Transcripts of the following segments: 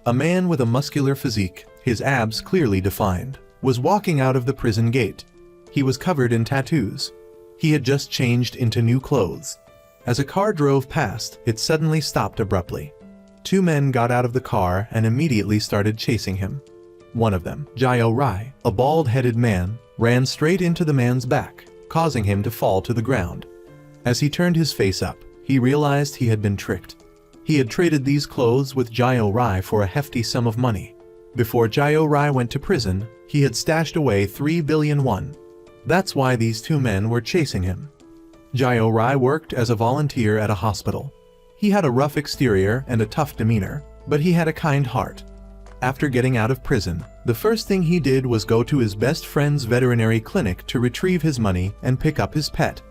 A man with a muscular physique, his abs clearly defined, was walking out of the prison gate. He was covered in tattoos. He had just changed into new clothes. As a car drove past, it suddenly stopped abruptly. Two men got out of the car and immediately started chasing him. One of them, Jayo Rai, a bald-headed man, ran straight into the man's back, causing him to fall to the ground. As he turned his face up, he realized he had been tricked. He had traded these clothes with Jayo Rai for a hefty sum of money. Before Jayo Rai went to prison, he had stashed away 3 billion won. That's why these two men were chasing him. Jayo Rai worked as a volunteer at a hospital. He had a rough exterior and a tough demeanor, but he had a kind heart. After getting out of prison, the first thing he did was go to his best friend's veterinary clinic to retrieve his money and pick up his pet.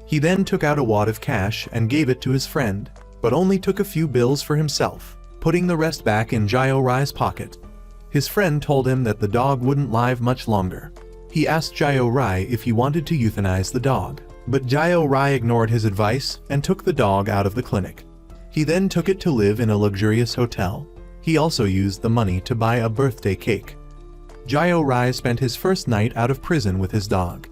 He then took out a wad of cash and gave it to his friend, but only took a few bills for himself, putting the rest back in Jayo Rai's pocket. His friend told him that the dog wouldn't live much longer. He asked Jayo Rai if he wanted to euthanize the dog, but Jayo Rai ignored his advice and took the dog out of the clinic. He then took it to live in a luxurious hotel. He also used the money to buy a birthday cake. Jayo Rai spent his first night out of prison with his dog.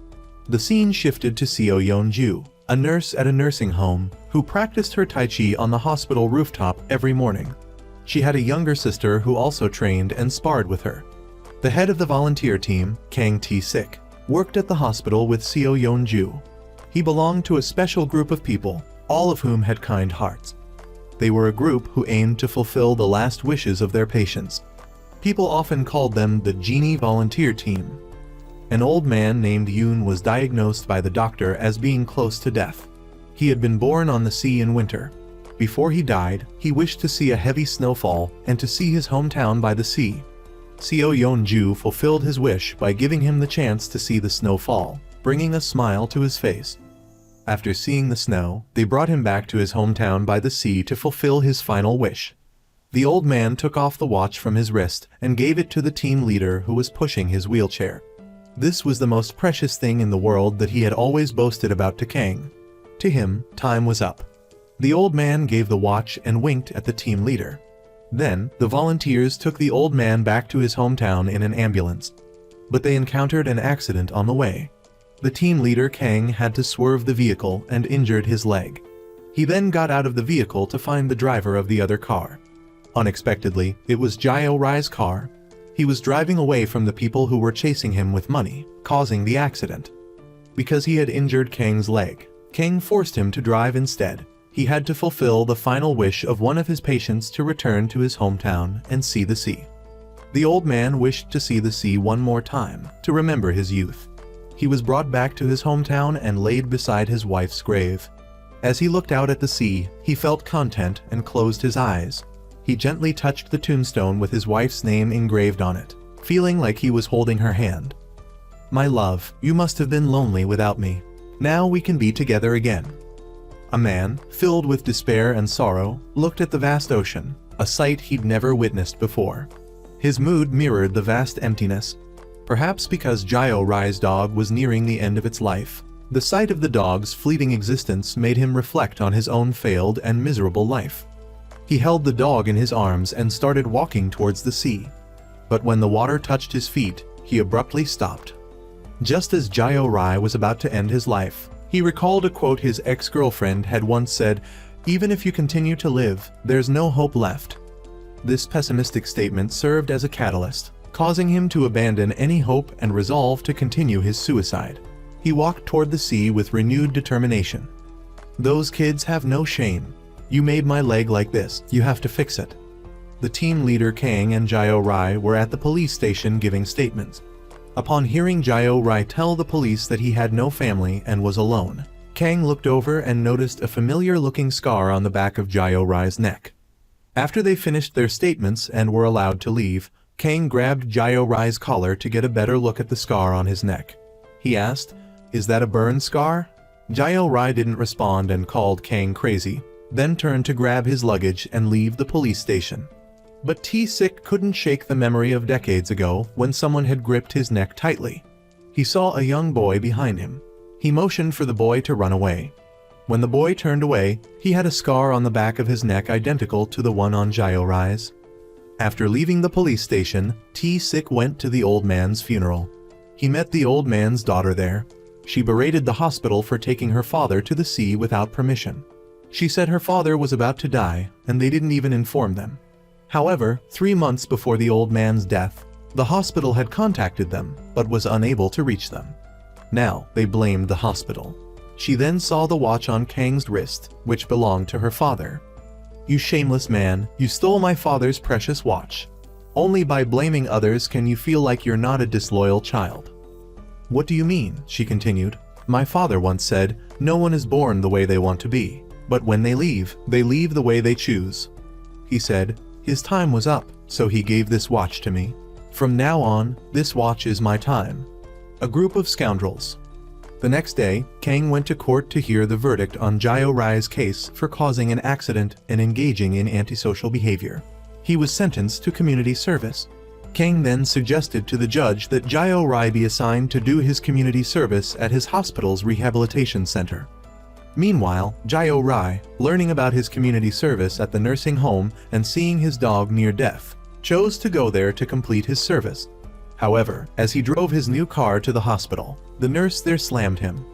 The scene shifted to Seo Yeon-ju, a nurse at a nursing home, who practiced her Tai Chi on the hospital rooftop every morning. She had a younger sister who also trained and sparred with her. The head of the volunteer team, Kang Tae-sik, worked at the hospital with Seo Yeon-ju. He belonged to a special group of people, all of whom had kind hearts. They were a group who aimed to fulfill the last wishes of their patients. People often called them the Genie volunteer team. An old man named Yoon was diagnosed by the doctor as being close to death. He had been born on the sea in winter. Before he died, he wished to see a heavy snowfall and to see his hometown by the sea. Seo Yeon-ju fulfilled his wish by giving him the chance to see the snowfall, bringing a smile to his face. After seeing the snow, they brought him back to his hometown by the sea to fulfill his final wish. The old man took off the watch from his wrist and gave it to the team leader who was pushing his wheelchair. This was the most precious thing in the world that he had always boasted about to Kang. To him, time was up. The old man gave the watch and winked at the team leader. Then, the volunteers took the old man back to his hometown in an ambulance. But they encountered an accident on the way. The team leader Kang had to swerve the vehicle and injured his leg. He then got out of the vehicle to find the driver of the other car. Unexpectedly, it was Jayo Rai's car. He was driving away from the people who were chasing him with money, causing the accident. Because he had injured Kang's leg, Kang forced him to drive instead. He had to fulfill the final wish of one of his patients to return to his hometown and see the sea. The old man wished to see the sea one more time, to remember his youth. He was brought back to his hometown and laid beside his wife's grave. As he looked out at the sea, he felt content and closed his eyes. He gently touched the tombstone with his wife's name engraved on it, feeling like he was holding her hand. "My love, you must have been lonely without me. Now we can be together again." A man, filled with despair and sorrow, looked at the vast ocean, a sight he'd never witnessed before. His mood mirrored the vast emptiness. Perhaps because Jayo Rai's dog was nearing the end of its life, the sight of the dog's fleeting existence made him reflect on his own failed and miserable life. He held the dog in his arms and started walking towards the sea. But when the water touched his feet, he abruptly stopped. Just as Jayo Rai was about to end his life, he recalled a quote his ex-girlfriend had once said, "Even if you continue to live, there's no hope left." This pessimistic statement served as a catalyst, causing him to abandon any hope and resolve to continue his suicide. He walked toward the sea with renewed determination. "Those kids have no shame. You made my leg like this, you have to fix it." The team leader Kang and Jayo Rai were at the police station giving statements. Upon hearing Jayo Rai tell the police that he had no family and was alone, Kang looked over and noticed a familiar-looking scar on the back of Jayo Rai's neck. After they finished their statements and were allowed to leave, Kang grabbed Jayo Rai's collar to get a better look at the scar on his neck. He asked, "Is that a burn scar?" Jayo Rai didn't respond and called Kang crazy, then turned to grab his luggage and leave the police station. But Tae-sik couldn't shake the memory of decades ago when someone had gripped his neck tightly. He saw a young boy behind him. He motioned for the boy to run away. When the boy turned away, he had a scar on the back of his neck identical to the one on Jayo Rai's. After leaving the police station, T-Sick went to the old man's funeral. He met the old man's daughter there. She berated the hospital for taking her father to the sea without permission. She said her father was about to die, and they didn't even inform them. However, 3 months before the old man's death, the hospital had contacted them, but was unable to reach them. Now, they blamed the hospital. She then saw the watch on Kang's wrist, which belonged to her father. "You shameless man, you stole my father's precious watch. Only by blaming others can you feel like you're not a disloyal child." "What do you mean?" she continued. "My father once said, no one is born the way they want to be, but when they leave the way they choose. He said, his time was up, so he gave this watch to me. From now on, this watch is my time." A group of scoundrels. The next day, Kang went to court to hear the verdict on Jayo Rai's case for causing an accident and engaging in antisocial behavior. He was sentenced to community service. Kang then suggested to the judge that Jayo Rai be assigned to do his community service at his hospital's rehabilitation center. Meanwhile, Jayo Rai, learning about his community service at the nursing home and seeing his dog near death, chose to go there to complete his service. However, as he drove his new car to the hospital, the nurse there slammed him.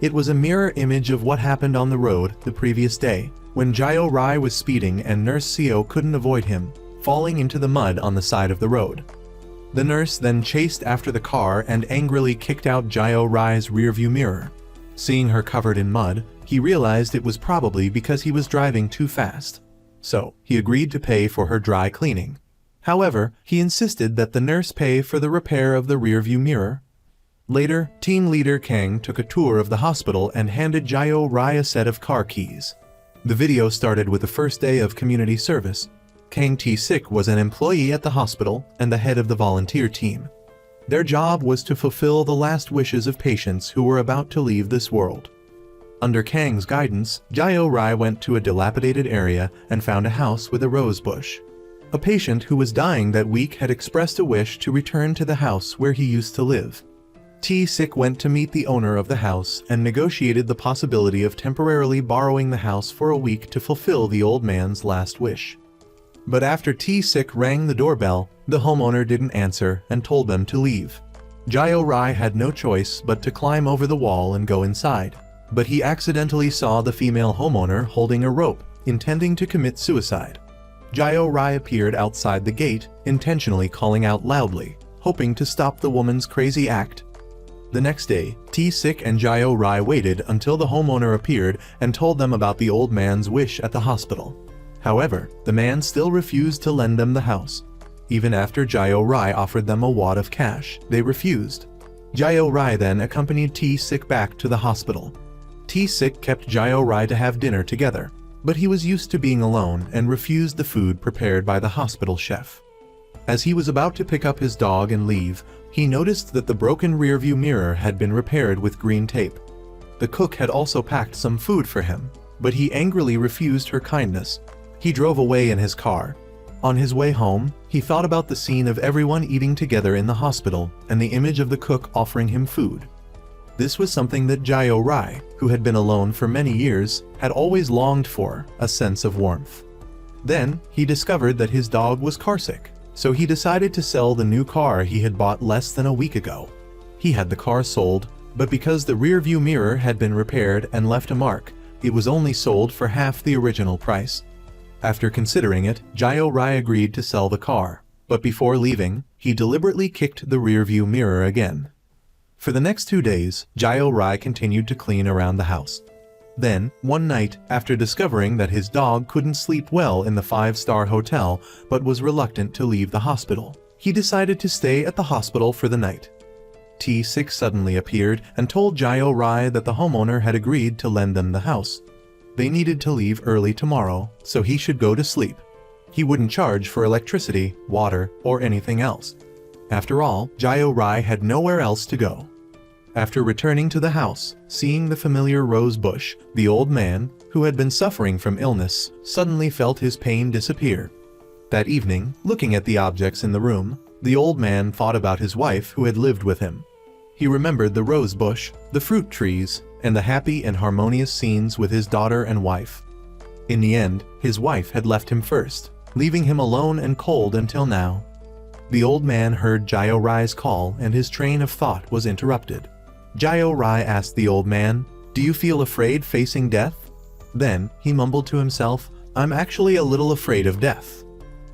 It was a mirror image of what happened on the road the previous day, when Jayo Rai was speeding and Nurse Seo couldn't avoid him, falling into the mud on the side of the road. The nurse then chased after the car and angrily kicked out Jayo Rai's rearview mirror. Seeing her covered in mud, he realized it was probably because he was driving too fast. So, he agreed to pay for her dry cleaning. However, he insisted that the nurse pay for the repair of the rearview mirror. Later, team leader Kang took a tour of the hospital and handed Jayo Rai a set of car keys. The video started with the first day of community service. Kang T-Sick was an employee at the hospital and the head of the volunteer team. Their job was to fulfill the last wishes of patients who were about to leave this world. Under Kang's guidance, Jayo Rai went to a dilapidated area and found a house with a rose bush. A patient who was dying that week had expressed a wish to return to the house where he used to live. T-Sick went to meet the owner of the house and negotiated the possibility of temporarily borrowing the house for a week to fulfill the old man's last wish. But after T-Sick rang the doorbell, the homeowner didn't answer and told them to leave. Jayo Rai had no choice but to climb over the wall and go inside. But he accidentally saw the female homeowner holding a rope, intending to commit suicide. Jayo Rai appeared outside the gate, intentionally calling out loudly, hoping to stop the woman's crazy act. The next day, T-Sick and Jayo Rai waited until the homeowner appeared and told them about the old man's wish at the hospital. However, the man still refused to lend them the house. Even after Jayo Rai offered them a wad of cash, they refused. Jayo Rai then accompanied T-Sick back to the hospital. T-Sick kept Jayo Rai to have dinner together, but he was used to being alone and refused the food prepared by the hospital chef. As he was about to pick up his dog and leave, he noticed that the broken rearview mirror had been repaired with green tape. The cook had also packed some food for him, but he angrily refused her kindness. He drove away in his car. On his way home, he thought about the scene of everyone eating together in the hospital and the image of the cook offering him food. This was something that Jayo Rai, who had been alone for many years, had always longed for, a sense of warmth. Then, he discovered that his dog was carsick, so he decided to sell the new car he had bought less than a week ago. He had the car sold, but because the rearview mirror had been repaired and left a mark, it was only sold for half the original price. After considering it, Jayo Rai agreed to sell the car, but before leaving, he deliberately kicked the rearview mirror again. For the next 2 days, Jayo Rai continued to clean around the house. Then, one night, after discovering that his dog couldn't sleep well in the 5-star hotel but was reluctant to leave the hospital, he decided to stay at the hospital for the night. T-Sick suddenly appeared and told Jayo Rai that the homeowner had agreed to lend them the house. They needed to leave early tomorrow, so he should go to sleep. He wouldn't charge for electricity, water, or anything else. After all, Jayo Rai had nowhere else to go. After returning to the house, seeing the familiar rose bush, the old man, who had been suffering from illness, suddenly felt his pain disappear. That evening, looking at the objects in the room, the old man thought about his wife who had lived with him. He remembered the rose bush, the fruit trees, and the happy and harmonious scenes with his daughter and wife. In the end, his wife had left him first. leaving him alone and cold until now. The old man heard Jayo Rai's call and his train of thought was interrupted. Jayo Rai asked the old man, "Do you feel afraid facing death?" Then, he mumbled to himself, "I'm actually a little afraid of death."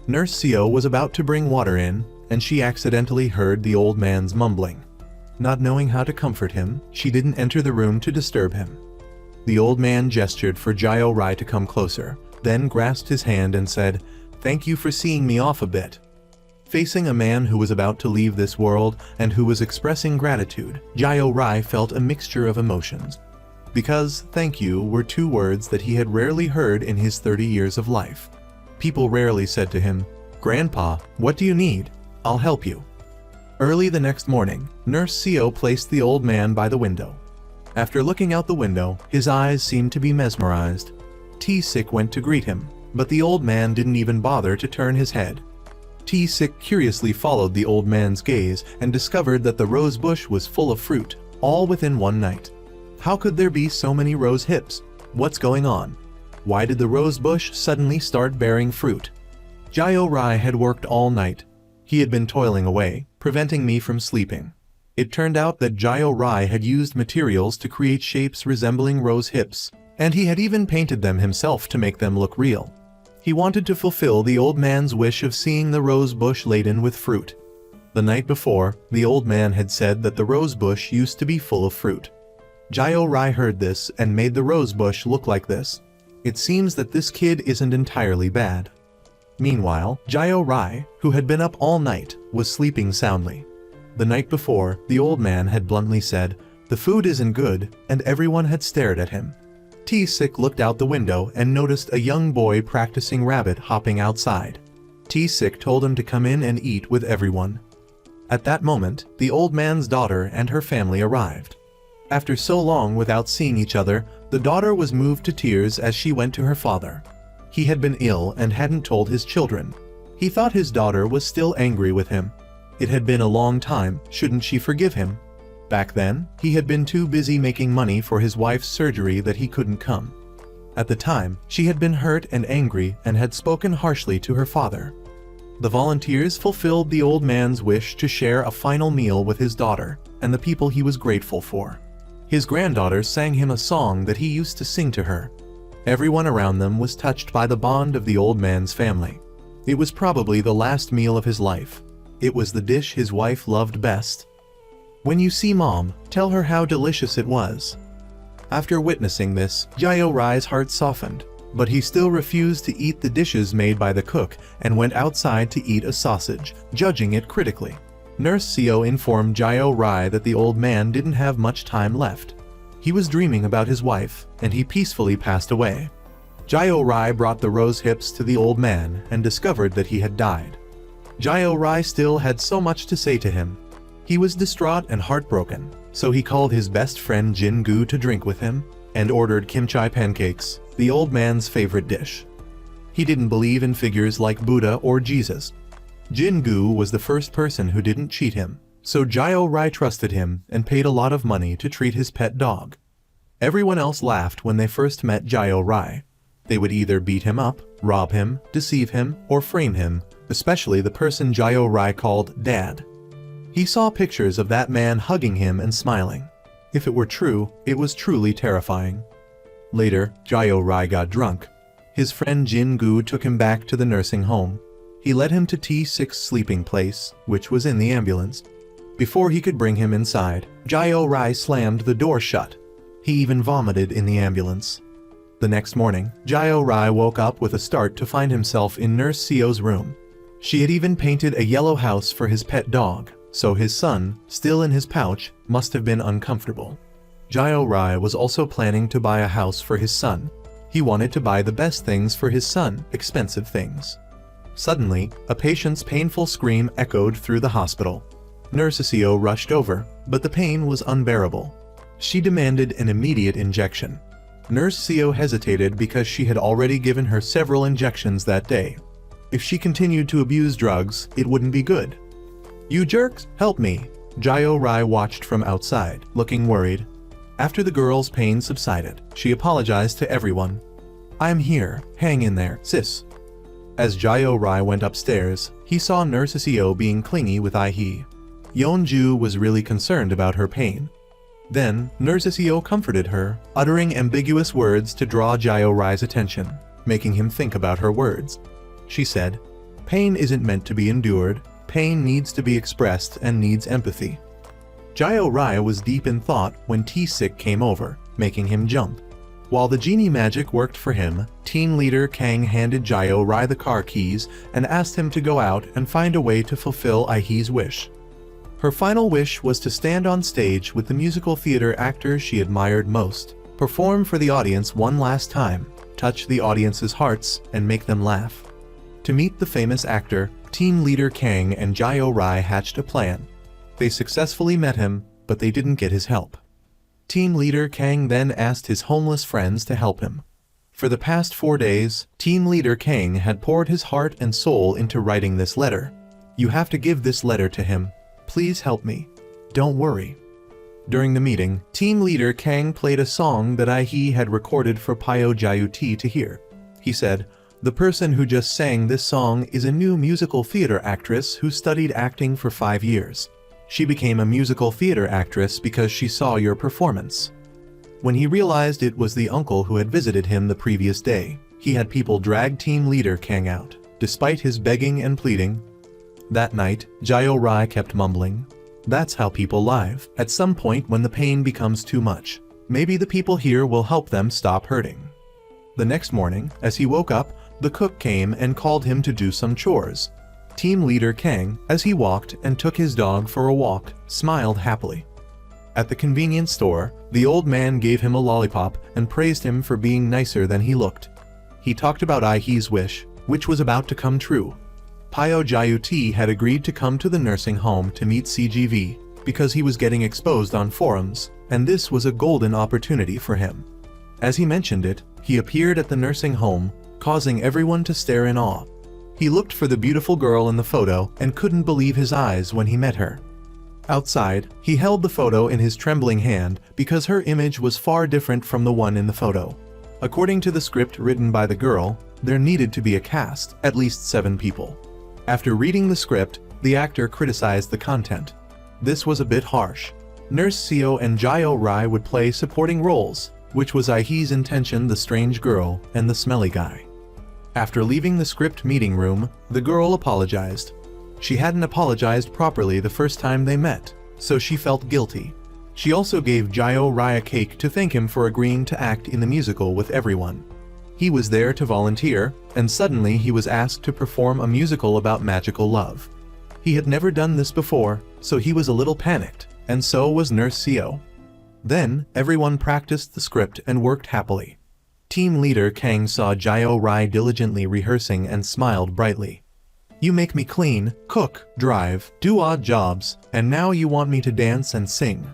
Nurse Seo was about to bring water in, and she accidentally heard the old man's mumbling. Not knowing how to comfort him, she didn't enter the room to disturb him. The old man gestured for Jayo Rai to come closer, then grasped his hand and said, "Thank you for seeing me off a bit." Facing a man who was about to leave this world and who was expressing gratitude, Jayo Rai felt a mixture of emotions. Because "thank you" were two words that he had rarely heard in his 30 years of life. People rarely said to him, "Grandpa, what do you need? I'll help you." Early the next morning, Nurse Seo placed the old man by the window. After looking out the window, his eyes seemed to be mesmerized. T-Sick went to greet him, but the old man didn't even bother to turn his head. T-Sick curiously followed the old man's gaze and discovered that the rose bush was full of fruit, all within one night. How could there be so many rose hips? What's going on? Why did the rose bush suddenly start bearing fruit? Jayo Rai had worked all night. He had been toiling away, preventing me from sleeping. It turned out that Jayo Rai had used materials to create shapes resembling rose hips, and he had even painted them himself to make them look real. He wanted to fulfill the old man's wish of seeing the rose bush laden with fruit. The night before, the old man had said that the rose bush used to be full of fruit. Jayo Rai heard this and made the rose bush look like this. It seems that this kid isn't entirely bad. Meanwhile, Jayo Rai, who had been up all night, was sleeping soundly. The night before, the old man had bluntly said, "The food isn't good," and everyone had stared at him. T-Sick looked out the window and noticed a young boy practicing rabbit hopping outside. T-Sick told him to come in and eat with everyone. At that moment, the old man's daughter and her family arrived. After so long without seeing each other, the daughter was moved to tears as she went to her father. He had been ill and hadn't told his children. He thought his daughter was still angry with him. It had been a long time, shouldn't she forgive him? Back then, he had been too busy making money for his wife's surgery that he couldn't come. At the time, she had been hurt and angry and had spoken harshly to her father. The volunteers fulfilled the old man's wish to share a final meal with his daughter and the people he was grateful for. His granddaughter sang him a song that he used to sing to her. Everyone around them was touched by the bond of the old man's family. It was probably the last meal of his life. It was the dish his wife loved best. "When you see Mom, tell her how delicious it was." After witnessing this, Jayo Rai's heart softened, but he still refused to eat the dishes made by the cook and went outside to eat a sausage, judging it critically. Nurse Seo informed Jayo Rai that the old man didn't have much time left. He was dreaming about his wife, and he peacefully passed away. Jayo Rai brought the rose hips to the old man and discovered that he had died. Jayo Rai still had so much to say to him. He was distraught and heartbroken, so he called his best friend Jin-gu to drink with him, and ordered kimchi pancakes, the old man's favorite dish. He didn't believe in figures like Buddha or Jesus. Jin-gu was the first person who didn't cheat him, so Jayo Rai trusted him and paid a lot of money to treat his pet dog. Everyone else laughed when they first met Jayo Rai. They would either beat him up, rob him, deceive him, or frame him, especially the person Jayo Rai called Dad. He saw pictures of that man hugging him and smiling. If it were true, it was truly terrifying. Later, Jayo Rai got drunk. His friend Jin-gu took him back to the nursing home. He led him to T6's sleeping place, which was in the ambulance. Before he could bring him inside, Jayo Rai slammed the door shut. He even vomited in the ambulance. The next morning, Jayo Rai woke up with a start to find himself in Nurse Seo's room. She had even painted a yellow house for his pet dog, so his son, still in his pouch, must have been uncomfortable. Jayo Rai was also planning to buy a house for his son. He wanted to buy the best things for his son, expensive things. Suddenly, a patient's painful scream echoed through the hospital. Nurse Seo rushed over, but the pain was unbearable. She demanded an immediate injection. Nurse Seo hesitated because she had already given her several injections that day. If she continued to abuse drugs, it wouldn't be good. "You jerks, help me!" Jayo Rai watched from outside, looking worried. After the girl's pain subsided, she apologized to everyone. "I'm here, hang in there, sis." As Jayo Rai went upstairs, he saw Nurse Seo being clingy with Ai-hee. Yeonju was really concerned about her pain. Then, Nurse Seo comforted her, uttering ambiguous words to draw Jayo Rai's attention, making him think about her words. She said, "Pain isn't meant to be endured, pain needs to be expressed and needs empathy." Jayo Rai was deep in thought when T-Sik came over, making him jump. While the genie magic worked for him, team leader Kang handed Jayo Rai the car keys and asked him to go out and find a way to fulfill Ai-hee's wish. Her final wish was to stand on stage with the musical theater actor she admired most, perform for the audience one last time, touch the audience's hearts, and make them laugh. To meet the famous actor, team leader Kang and Jayo Rai hatched a plan. They successfully met him, but they didn't get his help. Team leader Kang then asked his homeless friends to help him. For the past 4 days, team leader Kang had poured his heart and soul into writing this letter. "You have to give this letter to him. Please help me. Don't worry." During the meeting, team leader Kang played a song that Ai-hee had recorded for Pyo Jae-ti to hear. He said, "The person who just sang this song is a new musical theater actress who studied acting for 5 years. She became a musical theater actress because she saw your performance." When he realized it was the uncle who had visited him the previous day, he had people drag team leader Kang out, despite his begging and pleading. That night, Jayo Rai kept mumbling, "That's how people live. At some point when the pain becomes too much, maybe the people here will help them stop hurting." The next morning, as he woke up, the cook came and called him to do some chores. Team leader Kang, as he walked and took his dog for a walk, smiled happily. At the convenience store, the old man gave him a lollipop and praised him for being nicer than he looked. He talked about Ai-hee's wish, which was about to come true. Pyo Jae-ti had agreed to come to the nursing home to meet CGV, because he was getting exposed on forums, and this was a golden opportunity for him. As he mentioned it, he appeared at the nursing home, causing everyone to stare in awe. He looked for the beautiful girl in the photo and couldn't believe his eyes when he met her. Outside, he held the photo in his trembling hand because her image was far different from the one in the photo. According to the script written by the girl, there needed to be a cast, at least 7 people. After reading the script, the actor criticized the content. This was a bit harsh. Nurse Seo and Jayo Rai would play supporting roles, which was Ai-hee's intention, the strange girl and the smelly guy. After leaving the script meeting room, the girl apologized. She hadn't apologized properly the first time they met, so she felt guilty. She also gave Jayo Rai a cake to thank him for agreeing to act in the musical with everyone. He was there to volunteer, and suddenly he was asked to perform a musical about magical love. He had never done this before, so he was a little panicked, and so was Nurse Seo. Then, everyone practiced the script and worked happily. Team leader Kang saw Jayo Rai diligently rehearsing and smiled brightly. "You make me clean, cook, drive, do odd jobs, and now you want me to dance and sing."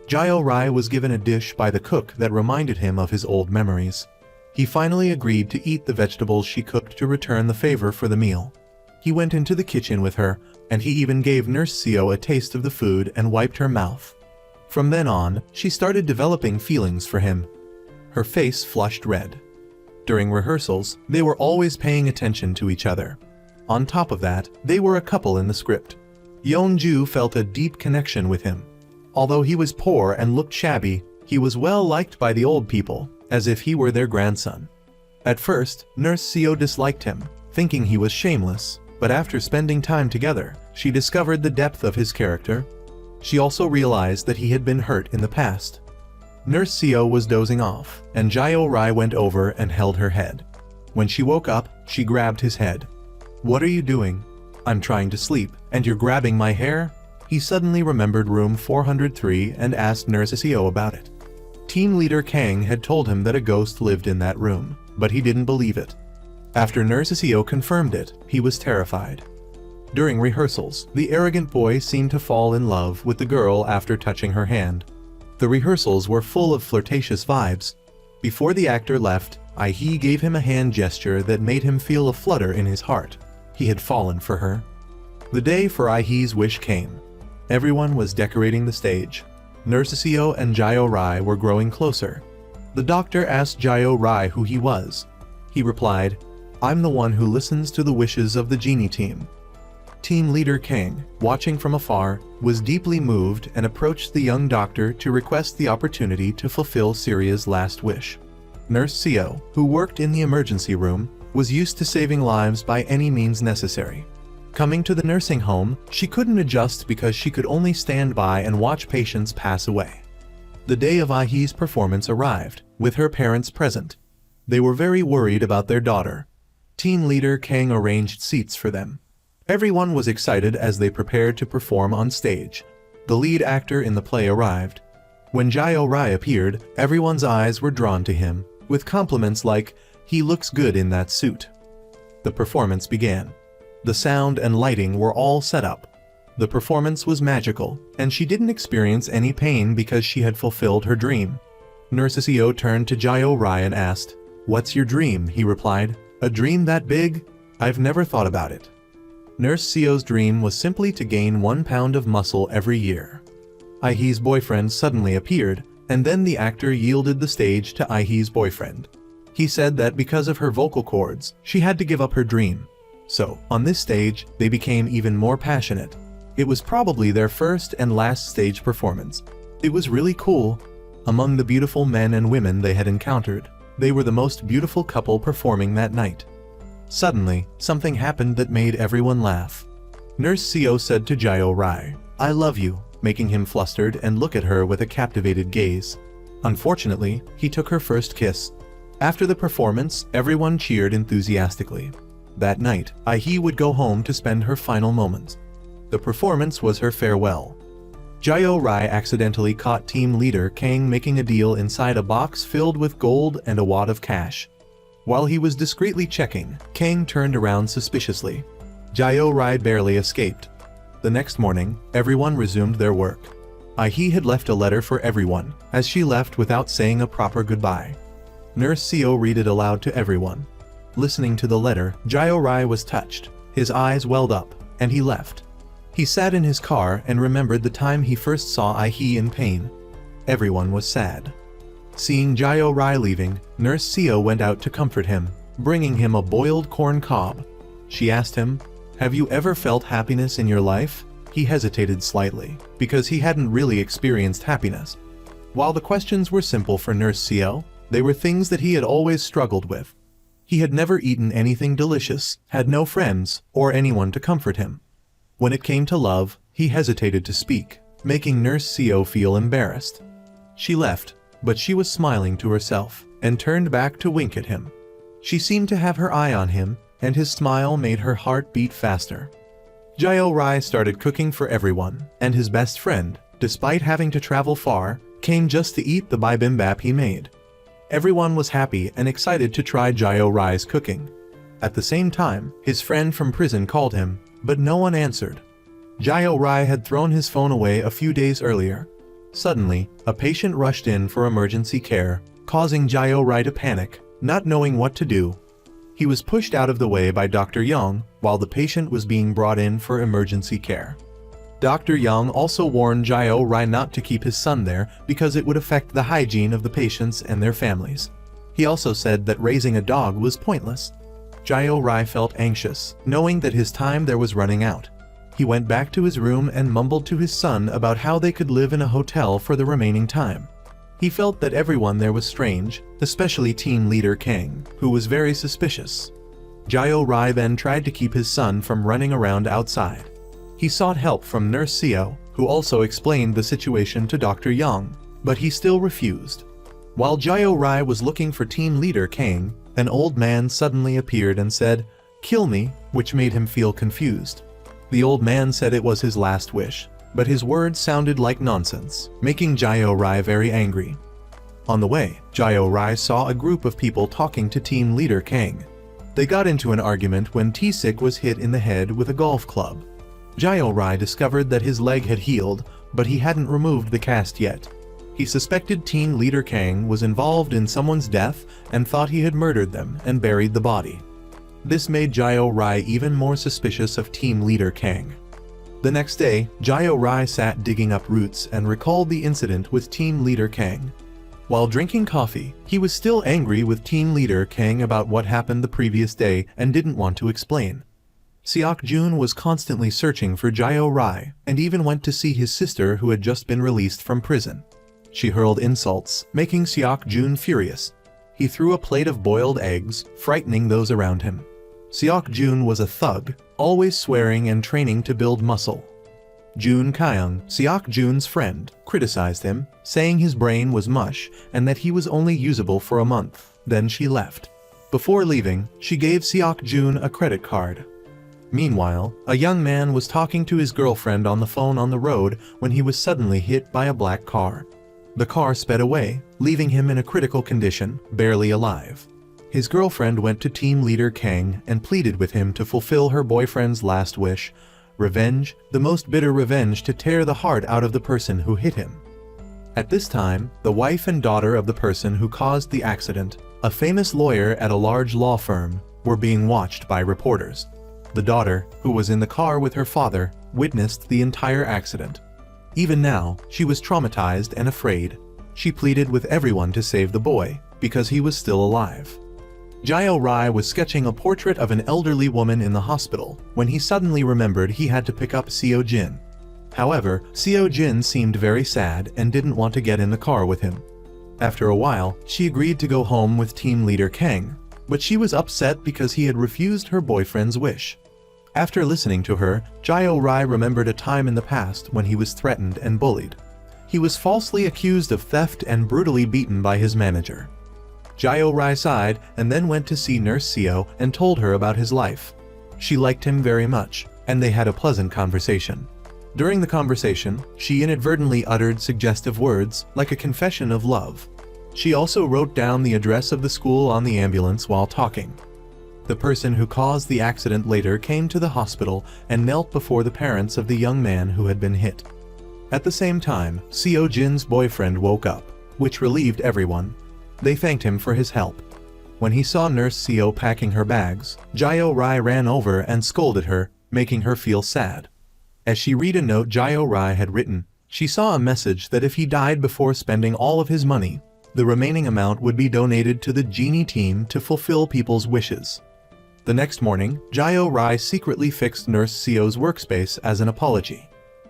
Jayo Rai was given a dish by the cook that reminded him of his old memories. He finally agreed to eat the vegetables she cooked to return the favor for the meal. He went into the kitchen with her, and he even gave Nurse Seo a taste of the food and wiped her mouth. From then on, she started developing feelings for him. Her face flushed red. During rehearsals, they were always paying attention to each other. On top of that, they were a couple in the script. Yeonju felt a deep connection with him. Although he was poor and looked shabby, he was well liked by the old people, as if he were their grandson. At first, Nurse Seo disliked him, thinking he was shameless, but after spending time together, she discovered the depth of his character. She also realized that he had been hurt in the past. Nurse Seo was dozing off, and Jayo Rai went over and held her head. When she woke up, she grabbed his head. "What are you doing?" "I'm trying to sleep, and you're grabbing my hair?" He suddenly remembered room 403 and asked Nurse Seo about it. Team leader Kang had told him that a ghost lived in that room, but he didn't believe it. After Nurse Seo confirmed it, he was terrified. During rehearsals, the arrogant boy seemed to fall in love with the girl after touching her hand. The rehearsals were full of flirtatious vibes. Before the actor left, Ai-hee gave him a hand gesture that made him feel a flutter in his heart. He had fallen for her. The day for Ai-hee's wish came. Everyone was decorating the stage. Nurse Seo and Jayo Rai were growing closer. The doctor asked Jayo Rai who he was. He replied, I'm the one who listens to the wishes of the genie team." Team leader Kang, watching from afar, was deeply moved and approached the young doctor to request the opportunity to fulfill Syria's last wish. Nurse Seo, who worked in the emergency room, was used to saving lives by any means necessary. Coming to the nursing home, she couldn't adjust because she could only stand by and watch patients pass away. The day of Ahi's performance arrived, with her parents present. They were very worried about their daughter. Team leader Kang arranged seats for them. Everyone was excited as they prepared to perform on stage. The lead actor in the play arrived. When Jae Rai appeared, everyone's eyes were drawn to him, with compliments like, "He looks good in that suit." The performance began. The sound and lighting were all set up. The performance was magical, and she didn't experience any pain because she had fulfilled her dream. Nurse Seo turned to Jae Rai and asked, "What's your dream?" He replied, "A dream that big? I've never thought about it." Nurse Seo's dream was simply to gain 1 pound of muscle every year. Ahi's boyfriend suddenly appeared, and then the actor yielded the stage to Ahi's boyfriend. He said that because of her vocal cords, she had to give up her dream. So, on this stage, they became even more passionate. It was probably their first and last stage performance. It was really cool. Among the beautiful men and women they had encountered, they were the most beautiful couple performing that night. Suddenly, something happened that made everyone laugh. Nurse Seo said to Jae Rai, "I love you," making him flustered and look at her with a captivated gaze. Unfortunately, he took her first kiss. After the performance, everyone cheered enthusiastically. That night, Ahi would go home to spend her final moments. The performance was her farewell. Jae Rai accidentally caught team leader Kang making a deal inside a box filled with gold and a wad of cash. While he was discreetly checking, Kang turned around suspiciously. Jae Rai barely escaped. The next morning, everyone resumed their work. Ahi had left a letter for everyone, as she left without saying a proper goodbye. Nurse Seo read it aloud to everyone. Listening to the letter, Jae Rai was touched. His eyes welled up, and he left. He sat in his car and remembered the time he first saw Ahi in pain. Everyone was sad. Seeing Jae Rai leaving, Nurse Seo went out to comfort him, bringing him a boiled corn cob. She asked him, "Have you ever felt happiness in your life?" He hesitated slightly, because he hadn't really experienced happiness. While the questions were simple for Nurse Seo, they were things that he had always struggled with. He had never eaten anything delicious, had no friends, or anyone to comfort him. When it came to love, he hesitated to speak, making Nurse Seo feel embarrassed. She left, but she was smiling to herself, and turned back to wink at him. She seemed to have her eye on him, and his smile made her heart beat faster. Jae Rai started cooking for everyone, and his best friend, despite having to travel far, came just to eat the bibimbap he made. Everyone was happy and excited to try Jae Rai's cooking. At the same time, his friend from prison called him, but no one answered. Jae Rai had thrown his phone away a few days earlier. Suddenly, a patient rushed in for emergency care, causing Jae Rai to panic, not knowing what to do. He was pushed out of the way by Dr. Young, while the patient was being brought in for emergency care. Dr. Young also warned Jae Rai not to keep his son there because it would affect the hygiene of the patients and their families. He also said that raising a dog was pointless. Jae Rai felt anxious, knowing that his time there was running out. He went back to his room and mumbled to his son about how they could live in a hotel for the remaining time. He felt that everyone there was strange, especially team leader Kang, who was very suspicious. Jae Rai then tried to keep his son from running around outside. He sought help from Nurse Seo, who also explained the situation to Dr. Young, but he still refused. While Jae Rai was looking for team leader Kang, an old man suddenly appeared and said, "Kill me," which made him feel confused. The old man said it was his last wish, but his words sounded like nonsense, making Jae Rai very angry. On the way, Jae Rai saw a group of people talking to team leader Kang. They got into an argument when T-Sik was hit in the head with a golf club. Jae Rai discovered that his leg had healed, but he hadn't removed the cast yet. He suspected team leader Kang was involved in someone's death and thought he had murdered them and buried the body. This made Jae Rai even more suspicious of team leader Kang. The next day, Jae Rai sat digging up roots and recalled the incident with team leader Kang. While drinking coffee, he was still angry with team leader Kang about what happened the previous day and didn't want to explain. Seok-jun was constantly searching for Jae-rai and even went to see his sister who had just been released from prison. She hurled insults, making Seok-jun furious. He threw a plate of boiled eggs, frightening those around him. Seok-jun was a thug, always swearing and training to build muscle. Jun Kyung, Seok-jun's friend, criticized him, saying his brain was mush and that he was only usable for a month. Then she left. Before leaving, she gave Seok-jun a credit card. Meanwhile, a young man was talking to his girlfriend on the phone on the road when he was suddenly hit by a black car. The car sped away, leaving him in a critical condition, barely alive. His girlfriend went to team leader Kang and pleaded with him to fulfill her boyfriend's last wish: revenge, the most bitter revenge to tear the heart out of the person who hit him. At this time, the wife and daughter of the person who caused the accident, a famous lawyer at a large law firm, were being watched by reporters. The daughter, who was in the car with her father, witnessed the entire accident. Even now, she was traumatized and afraid. She pleaded with everyone to save the boy, because he was still alive. Jae-rai was sketching a portrait of an elderly woman in the hospital when he suddenly remembered he had to pick up Seo-jin. However, Seo-jin seemed very sad and didn't want to get in the car with him. After a while, she agreed to go home with team leader Kang, but she was upset because he had refused her boyfriend's wish. After listening to her, Jae-rai remembered a time in the past when he was threatened and bullied. He was falsely accused of theft and brutally beaten by his manager. Jae-rai sighed and then went to see Nurse Seo and told her about his life. She liked him very much, and they had a pleasant conversation. During the conversation, she inadvertently uttered suggestive words, like a confession of love. She also wrote down the address of the school on the ambulance while talking. The person who caused the accident later came to the hospital and knelt before the parents of the young man who had been hit. At the same time, Seo-jin's boyfriend woke up, which relieved everyone. They thanked him for his help. When he saw Nurse Seo packing her bags, Jae-rai ran over and scolded her, making her feel sad. As she read a note Jae-rai had written, she saw a message that if he died before spending all of his money, the remaining amount would be donated to the genie team to fulfill people's wishes. The next morning, Jae-rai secretly fixed Nurse Seo's workspace as an apology.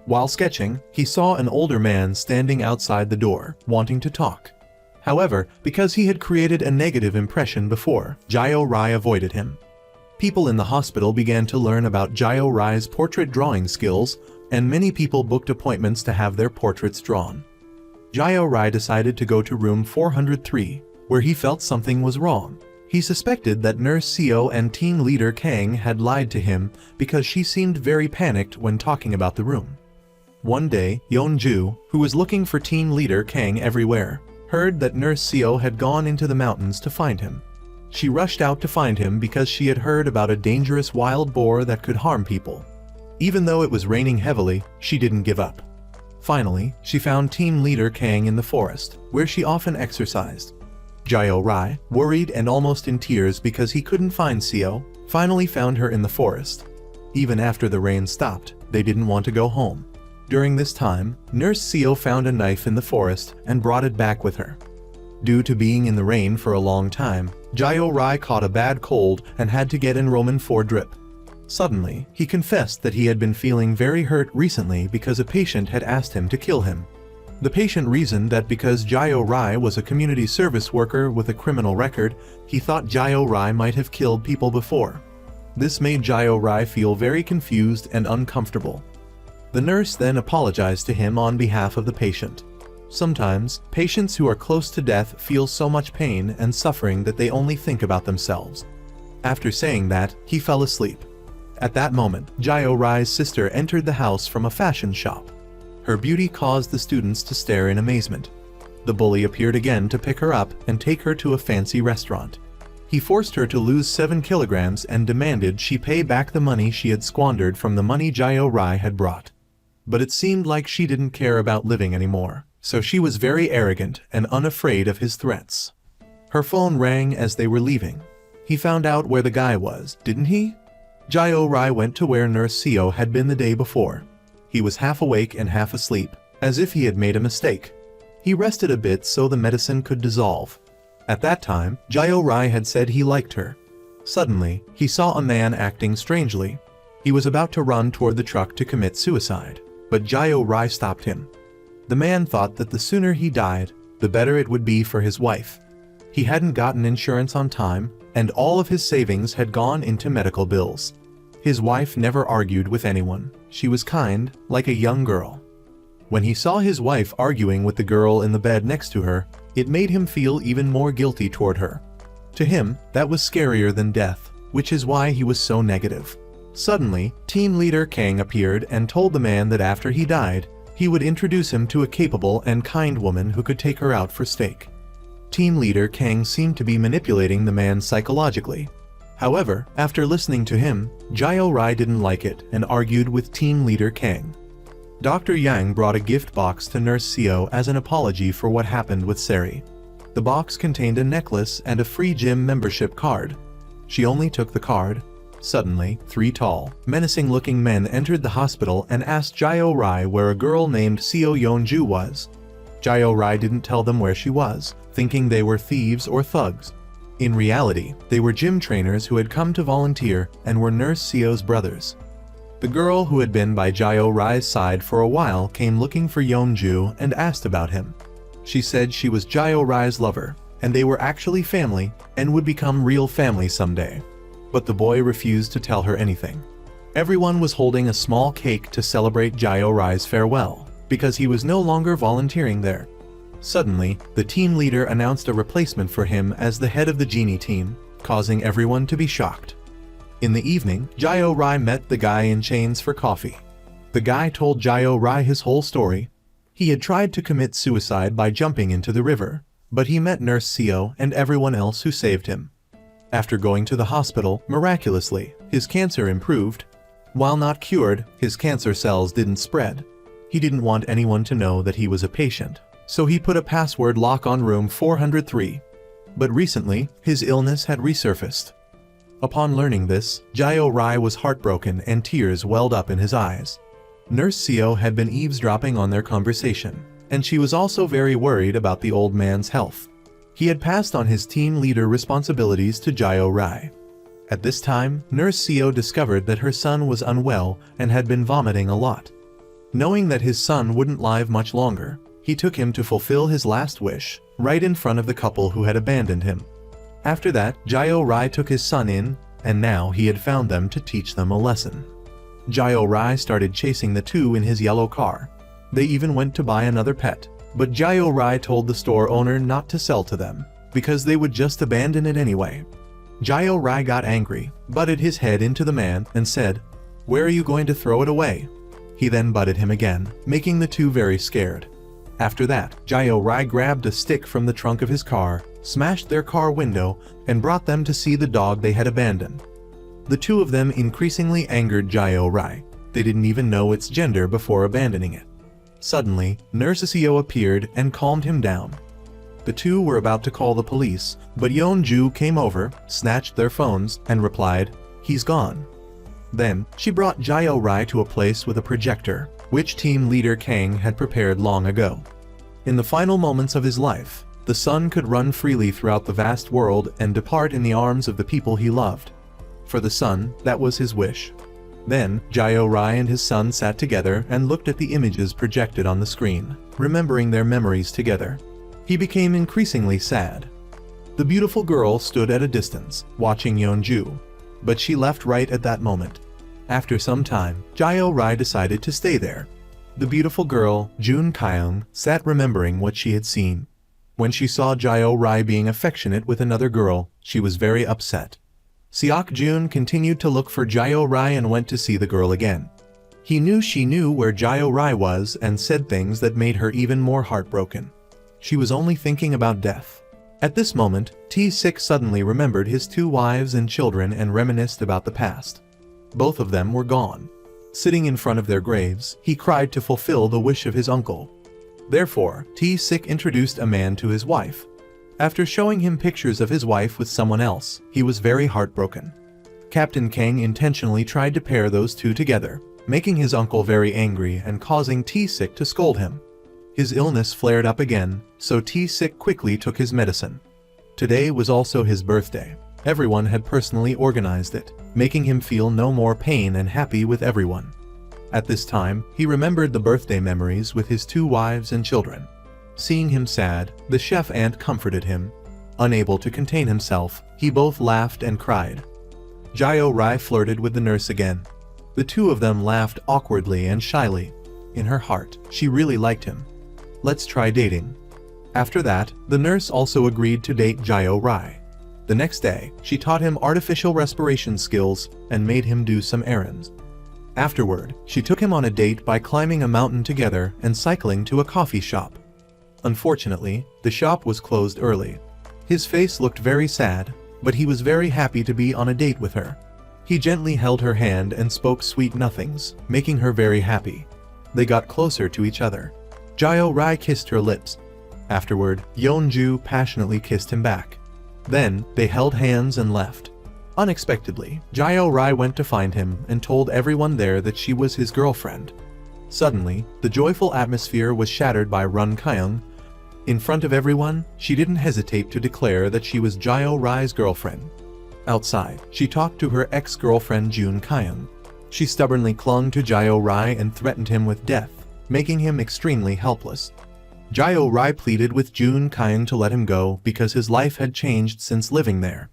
While sketching, he saw an older man standing outside the door, wanting to talk. However, because he had created a negative impression before, Jae-rai avoided him. People in the hospital began to learn about Jae-rai's portrait drawing skills, and many people booked appointments to have their portraits drawn. Jae-rai decided to go to room 403, where he felt something was wrong. He suspected that Nurse Seo and team leader Kang had lied to him because she seemed very panicked when talking about the room. One day, Yeon-ju, who was looking for team leader Kang everywhere, heard that Nurse Seo had gone into the mountains to find him. She rushed out to find him because she had heard about a dangerous wild boar that could harm people. Even though it was raining heavily, she didn't give up. Finally, she found team leader Kang in the forest, where she often exercised. Jae-rai, worried and almost in tears because he couldn't find Seo, finally found her in the forest. Even after the rain stopped, they didn't want to go home. During this time, Nurse Seo found a knife in the forest and brought it back with her. Due to being in the rain for a long time, Jae-rai caught a bad cold and had to get in Roman 4 drip. Suddenly, he confessed that he had been feeling very hurt recently because a patient had asked him to kill him. The patient reasoned that because Jae-rai was a community service worker with a criminal record, he thought Jae-rai might have killed people before. This made Jae-rai feel very confused and uncomfortable. The nurse then apologized to him on behalf of the patient. Sometimes, patients who are close to death feel so much pain and suffering that they only think about themselves. After saying that, he fell asleep. At that moment, Jae-rai's sister entered the house from a fashion shop. Her beauty caused the students to stare in amazement. The bully appeared again to pick her up and take her to a fancy restaurant. He forced her to lose 7 kilograms and demanded she pay back the money she had squandered from the money Jae-rai had brought. But it seemed like she didn't care about living anymore, so she was very arrogant and unafraid of his threats. Her phone rang as they were leaving. He found out where the guy was, didn't he? Jae-rai went to where Nurse Seo had been the day before. He was half awake and half asleep, as if he had made a mistake. He rested a bit so the medicine could dissolve. At that time, Jayo Rai had said he liked her. Suddenly, he saw a man acting strangely. He was about to run toward the truck to commit suicide, but Jayo Rai stopped him. The man thought that the sooner he died, the better it would be for his wife. He hadn't gotten insurance on time, and all of his savings had gone into medical bills. His wife never argued with anyone. She was kind, like a young girl. When he saw his wife arguing with the girl in the bed next to her, it made him feel even more guilty toward her. To him, that was scarier than death, which is why he was so negative. Suddenly, team leader Kang appeared and told the man that after he died, he would introduce him to a capable and kind woman who could take her out for steak. Team leader Kang seemed to be manipulating the man psychologically. However, after listening to him, Jayo Rai didn't like it and argued with team leader Kang. Dr. Yang brought a gift box to Nurse Seo as an apology for what happened with Seri. The box contained a necklace and a free gym membership card. She only took the card. Suddenly, 3 tall, menacing-looking men entered the hospital and asked Jayo Rai where a girl named Seo Yeonju was. Jayo Rai didn't tell them where she was, thinking they were thieves or thugs. In reality, they were gym trainers who had come to volunteer and were Nurse Seo's brothers. The girl who had been by Jayo Rai's side for a while came looking for Yeonju and asked about him. She said she was Jayo Rai's lover, and they were actually family and would become real family someday. But the boy refused to tell her anything. Everyone was holding a small cake to celebrate Jayo Rai's farewell, because he was no longer volunteering there. Suddenly, the team leader announced a replacement for him as the head of the genie team, causing everyone to be shocked. In the evening, Jayo Rai met the guy in chains for coffee. The guy told Jayo Rai his whole story. He had tried to commit suicide by jumping into the river, but he met Nurse Seo and everyone else who saved him. After going to the hospital, miraculously, his cancer improved. While not cured, his cancer cells didn't spread. He didn't want anyone to know that he was a patient, so he put a password lock on room 403. But recently, his illness had resurfaced. Upon learning this, Jayo Rai was heartbroken and tears welled up in his eyes. Nurse Seo had been eavesdropping on their conversation, and she was also very worried about the old man's health. He had passed on his team leader responsibilities to Jayo Rai. At this time, Nurse Seo discovered that her son was unwell and had been vomiting a lot. Knowing that his son wouldn't live much longer, he took him to fulfill his last wish, right in front of the couple who had abandoned him. After that, Jayo Rai took his son in, and now he had found them to teach them a lesson. Jayo Rai started chasing the two in his yellow car. They even went to buy another pet, but Jayo Rai told the store owner not to sell to them, because they would just abandon it anyway. Jayo Rai got angry, butted his head into the man, and said, "Where are you going to throw it away?" He then butted him again, making the two very scared. After that, Jayo Rai grabbed a stick from the trunk of his car, smashed their car window, and brought them to see the dog they had abandoned. The two of them increasingly angered Jayo Rai. They didn't even know its gender before abandoning it. Suddenly, Nurse Seo appeared and calmed him down. The two were about to call the police, but Yeonju came over, snatched their phones, and replied, "He's gone." Then, she brought Jayo Rai to a place with a projector, which team leader Kang had prepared long ago. In the final moments of his life, the son could run freely throughout the vast world and depart in the arms of the people he loved. For the son, that was his wish. Then, Jayo Rai and his son sat together and looked at the images projected on the screen, remembering their memories together. He became increasingly sad. The beautiful girl stood at a distance, watching Yeonju, but she left right at that moment. After some time, Jayo Rai decided to stay there. The beautiful girl, Jun Kyung, sat remembering what she had seen. When she saw Jayo Rai being affectionate with another girl, she was very upset. Seok Jun continued to look for Jayo Rai and went to see the girl again. He knew she knew where Jayo Rai was and said things that made her even more heartbroken. She was only thinking about death. At this moment, T6 suddenly remembered his 2 wives and children and reminisced about the past. Both of them were gone. Sitting in front of their graves, he cried to fulfill the wish of his uncle. Therefore, T6 introduced a man to his wife. After showing him pictures of his wife with someone else, he was very heartbroken. Captain Kang intentionally tried to pair those two together, making his uncle very angry and causing T6 to scold him. His illness flared up again, so T-Sick quickly took his medicine. Today was also his birthday. Everyone had personally organized it, making him feel no more pain and happy with everyone. At this time, he remembered the birthday memories with his 2 wives and children. Seeing him sad, the chef aunt comforted him. Unable to contain himself, he both laughed and cried. Jayo Rai flirted with the nurse again. The two of them laughed awkwardly and shyly. In her heart, she really liked him. Let's try dating. After that, the nurse also agreed to date Jayo Rai. The next day, she taught him artificial respiration skills and made him do some errands. Afterward, she took him on a date by climbing a mountain together and cycling to a coffee shop. Unfortunately, the shop was closed early. His face looked very sad, but he was very happy to be on a date with her. He gently held her hand and spoke sweet nothings, making her very happy. They got closer to each other. Jayo Rai kissed her lips. Afterward, Yeonju passionately kissed him back. Then, they held hands and left. Unexpectedly, Jayo Rai went to find him and told everyone there that she was his girlfriend. Suddenly, the joyful atmosphere was shattered by Run Kyung. In front of everyone, she didn't hesitate to declare that she was Jayo Rai's girlfriend. Outside, she talked to her ex-girlfriend Jun Kyung. She stubbornly clung to Jayo Rai and threatened him with death, making him extremely helpless. Jayo Rai pleaded with Jun Kyung to let him go because his life had changed since living there.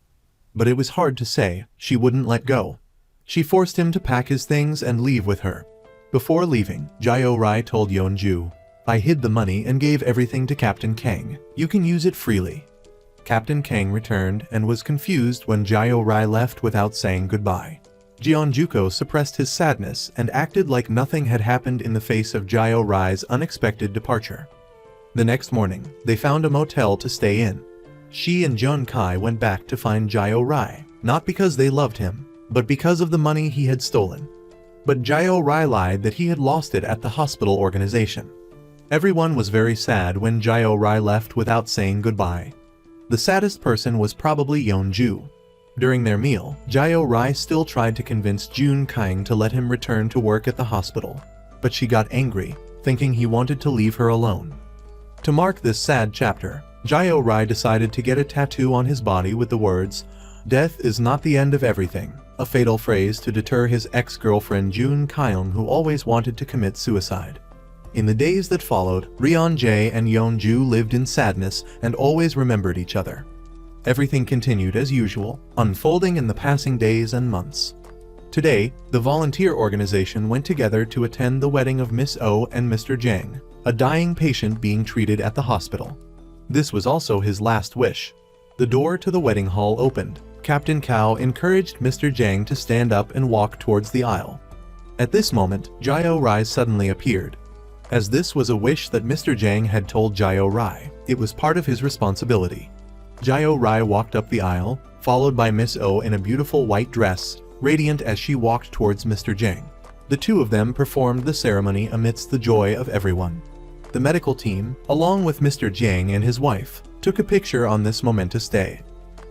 But it was hard to say, she wouldn't let go. She forced him to pack his things and leave with her. Before leaving, Jayo Rai told Yeonju, "I hid the money and gave everything to Captain Kang. You can use it freely." Captain Kang returned and was confused when Jayo Rai left without saying goodbye. Jeonjuko suppressed his sadness and acted like nothing had happened in the face of Jayo Rai's unexpected departure. The next morning, they found a motel to stay in. She and Jeon Kai went back to find Jayo Rai, not because they loved him, but because of the money he had stolen. But Jayo Rai lied that he had lost it at the hospital organization. Everyone was very sad when Jayo Rai left without saying goodbye. The saddest person was probably Yeonju. During their meal, Jayo Rai still tried to convince Jun Kyung to let him return to work at the hospital, but she got angry, thinking he wanted to leave her alone. To mark this sad chapter, Jayo Rai decided to get a tattoo on his body with the words, "Death is not the end of everything," a fatal phrase to deter his ex-girlfriend Jun Kyung, who always wanted to commit suicide. In the days that followed, Ryeon Jae and Yeonju lived in sadness and always remembered each other. Everything continued as usual, unfolding in the passing days and months. Today, the volunteer organization went together to attend the wedding of Miss Oh and Mr. Jang, a dying patient being treated at the hospital. This was also his last wish. The door to the wedding hall opened. Captain Kao encouraged Mr. Jang to stand up and walk towards the aisle. At this moment, Jayo Rai suddenly appeared. As this was a wish that Mr. Jang had told Jayo Rai, it was part of his responsibility. Jayo Rai walked up the aisle, followed by Miss Oh in a beautiful white dress, radiant as she walked towards Mr. Jang. The two of them performed the ceremony amidst the joy of everyone. The medical team, along with Mr. Jang and his wife, took a picture on this momentous day.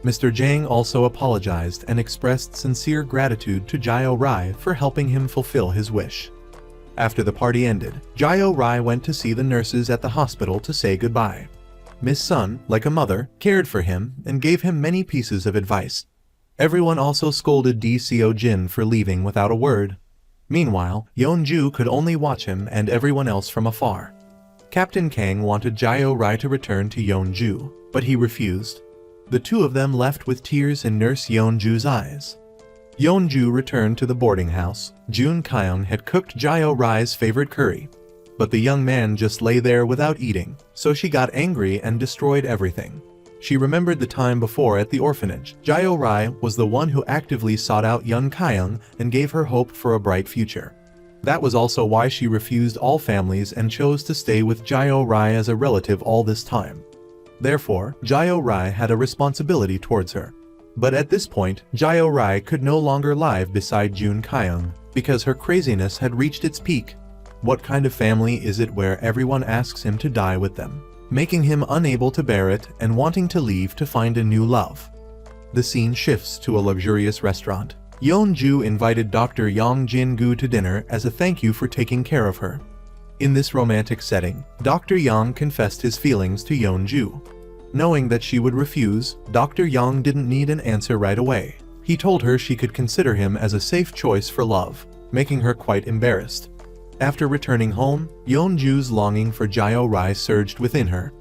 Mr. Jang also apologized and expressed sincere gratitude to Jayo Rai for helping him fulfill his wish. After the party ended, Jayo Rai went to see the nurses at the hospital to say goodbye. Miss Sun, like a mother, cared for him and gave him many pieces of advice. Everyone also scolded D.Co. Jin for leaving without a word. Meanwhile, Yeonju could only watch him and everyone else from afar. Captain Kang wanted Jayo Rai to return to Yeonju, but he refused. The two of them left with tears in Nurse Yeonju's eyes. Yeonju returned to the boarding house. Jun Kyung had cooked Jayo Rai's favorite curry. But the young man just lay there without eating, so she got angry and destroyed everything. She remembered the time before at the orphanage. Jayo Rai was the one who actively sought out young Kyung and gave her hope for a bright future. That was also why she refused all families and chose to stay with Jayo Rai as a relative all this time. Therefore, Jayo Rai had a responsibility towards her. But at this point, Jayo Rai could no longer live beside Jun Kyung, because her craziness had reached its peak. What kind of family is it where everyone asks him to die with them, making him unable to bear it and wanting to leave to find a new love? The scene shifts to a luxurious restaurant. Yeonju invited Dr. Yang Jin-gu to dinner as a thank you for taking care of her. In this romantic setting, Dr. Yang confessed his feelings to Yeonju. Knowing that she would refuse, Dr. Yang didn't need an answer right away. He told her she could consider him as a safe choice for love, making her quite embarrassed. After returning home, Yeonju's longing for Jae Rai surged within her.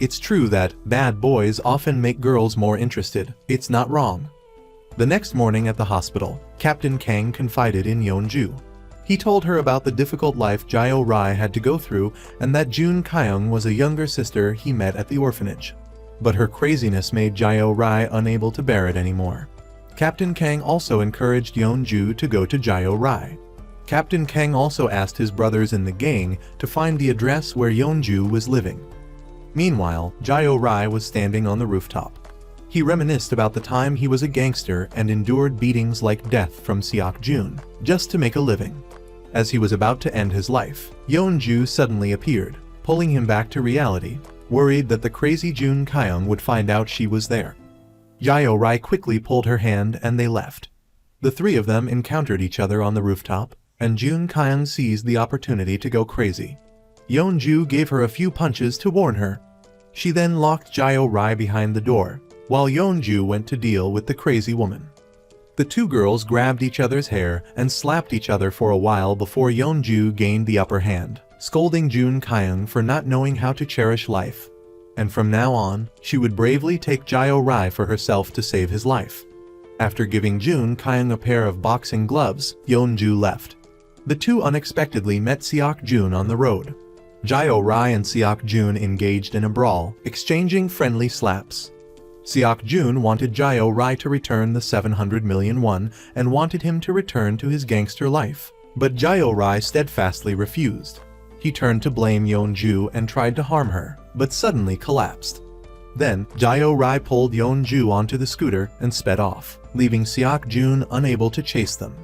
It's true that bad boys often make girls more interested. It's not wrong. The next morning at the hospital, Captain Kang confided in Yeonju. He told her about the difficult life Jae Rai had to go through and that Jun Kyung was a younger sister he met at the orphanage. But her craziness made Jae Rai unable to bear it anymore. Captain Kang also encouraged Yeonju to go to Jae Rai. Captain Kang also asked his brothers in the gang to find the address where Yeonju was living. Meanwhile, Jae Rai was standing on the rooftop. He reminisced about the time he was a gangster and endured beatings like death from Seok Jun, just to make a living. As he was about to end his life, Yeonju suddenly appeared, pulling him back to reality, worried that the crazy Jun Kyung would find out she was there. Jae Rai quickly pulled her hand and they left. The three of them encountered each other on the rooftop, and Jun Kyung seized the opportunity to go crazy. Yeonju gave her a few punches to warn her. She then locked Jae Rai behind the door, while Yeonju went to deal with the crazy woman. The two girls grabbed each other's hair and slapped each other for a while before Yeonju gained the upper hand, scolding Jun Kyung for not knowing how to cherish life. And from now on, she would bravely take Jae Rai for herself to save his life. After giving Jun Kyung a pair of boxing gloves, Yeonju left. The two unexpectedly met Seok Jun on the road. Jae Rai and Seok Jun engaged in a brawl, exchanging friendly slaps. Seok Jun wanted Jae Rai to return the 700 million won and wanted him to return to his gangster life, but Jae Rai steadfastly refused. He turned to blame Yeonju and tried to harm her, but suddenly collapsed. Then, Jae Rai pulled Yeonju onto the scooter and sped off, leaving Seok Jun unable to chase them.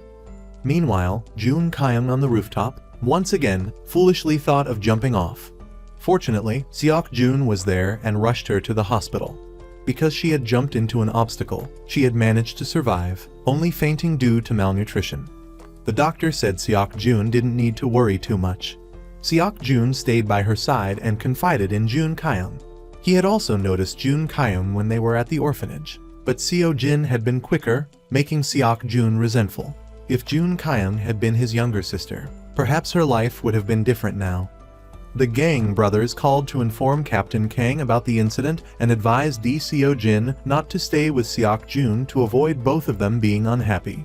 Meanwhile, Jun Kyung on the rooftop, once again, foolishly thought of jumping off. Fortunately, Seok Jun was there and rushed her to the hospital. Because she had jumped into an obstacle, she had managed to survive, only fainting due to malnutrition. The doctor said Seok Jun didn't need to worry too much. Seok Jun stayed by her side and confided in Jun Kyung. He had also noticed Jun Kyung when they were at the orphanage, but Seo Jin had been quicker, making Seok Jun resentful. If Jun Kyung had been his younger sister, perhaps her life would have been different now. The gang brothers called to inform Captain Kang about the incident and advised Seo Jin not to stay with Seok Jun to avoid both of them being unhappy.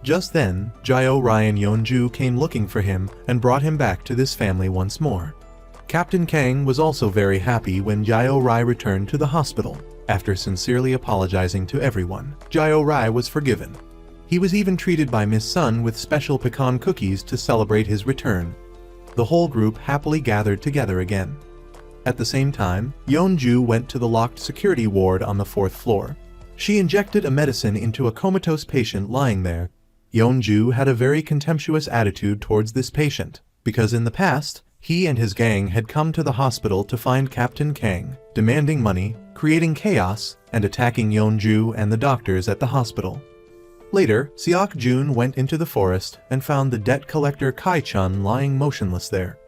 Just then, Jae Rai and Yeonju came looking for him and brought him back to this family once more. Captain Kang was also very happy when Jae Rai returned to the hospital. After sincerely apologizing to everyone, Jae Rai was forgiven. He was even treated by Miss Sun with special pecan cookies to celebrate his return. The whole group happily gathered together again. At the same time, Yeonju went to the locked security ward on the 4th floor. She injected a medicine into a comatose patient lying there. Yeonju had a very contemptuous attitude towards this patient, because in the past, he and his gang had come to the hospital to find Captain Kang, demanding money, creating chaos, and attacking Yeonju and the doctors at the hospital. Later, Seok Jun went into the forest and found the debt collector Kai Chun lying motionless there.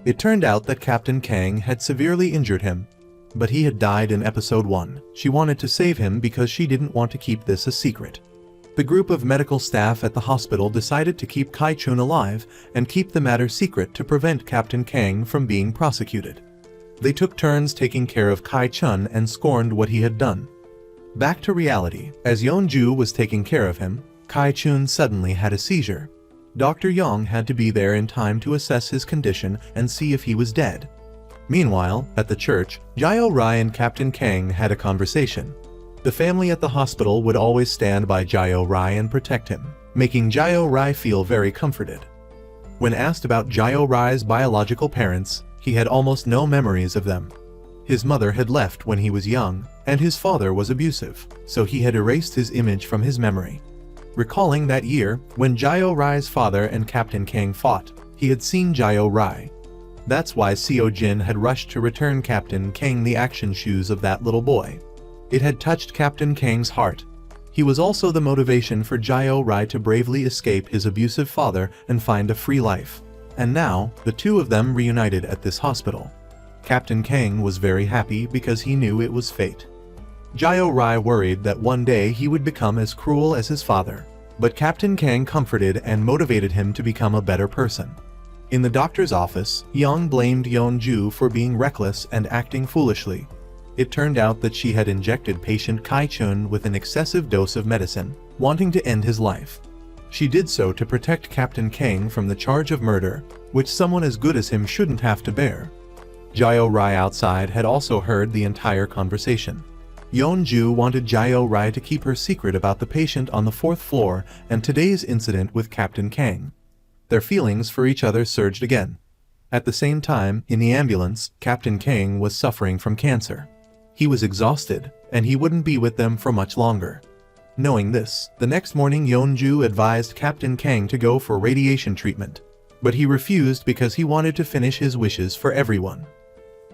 It turned out that Captain Kang had severely injured him, but he had died in episode 1. She wanted to save him because she didn't want to keep this a secret. The group of medical staff at the hospital decided to keep Kai Chun alive and keep the matter secret to prevent Captain Kang from being prosecuted. They took turns taking care of Kai Chun and scorned what he had done. Back to reality, as Yeonju was taking care of him, Kai Chun suddenly had a seizure. Dr. Young had to be there in time to assess his condition and see if he was dead. Meanwhile, at the church, Jae Rai and Captain Kang had a conversation. The family at the hospital would always stand by Jae Rai and protect him, making Jae Rai feel very comforted. When asked about Jae Rai's biological parents, he had almost no memories of them. His mother had left when he was young, and his father was abusive, so he had erased his image from his memory. Recalling that year, when Jae Rai's father and Captain Kang fought, he had seen Jae Rai. That's why Seo Jin had rushed to return Captain Kang the action shoes of that little boy. It had touched Captain Kang's heart. He was also the motivation for Jae Rai to bravely escape his abusive father and find a free life. and now, the two of them reunited at this hospital. Captain Kang was very happy because he knew it was fate. Jayo Rai worried that one day he would become as cruel as his father, but Captain Kang comforted and motivated him to become a better person. In the doctor's office, Yang blamed Yeonju for being reckless and acting foolishly. It turned out that she had injected patient Kai-chun with an excessive dose of medicine, wanting to end his life. She did so to protect Captain Kang from the charge of murder, which someone as good as him shouldn't have to bear. Jayo Rai outside had also heard the entire conversation. Yeonju wanted Jayo Rai to keep her secret about the patient on the 4th floor and today's incident with Captain Kang. Their feelings for each other surged again. At the same time, in the ambulance, Captain Kang was suffering from cancer. He was exhausted, and he wouldn't be with them for much longer. Knowing this, the next morning Yeonju advised Captain Kang to go for radiation treatment, but he refused because he wanted to finish his wishes for everyone.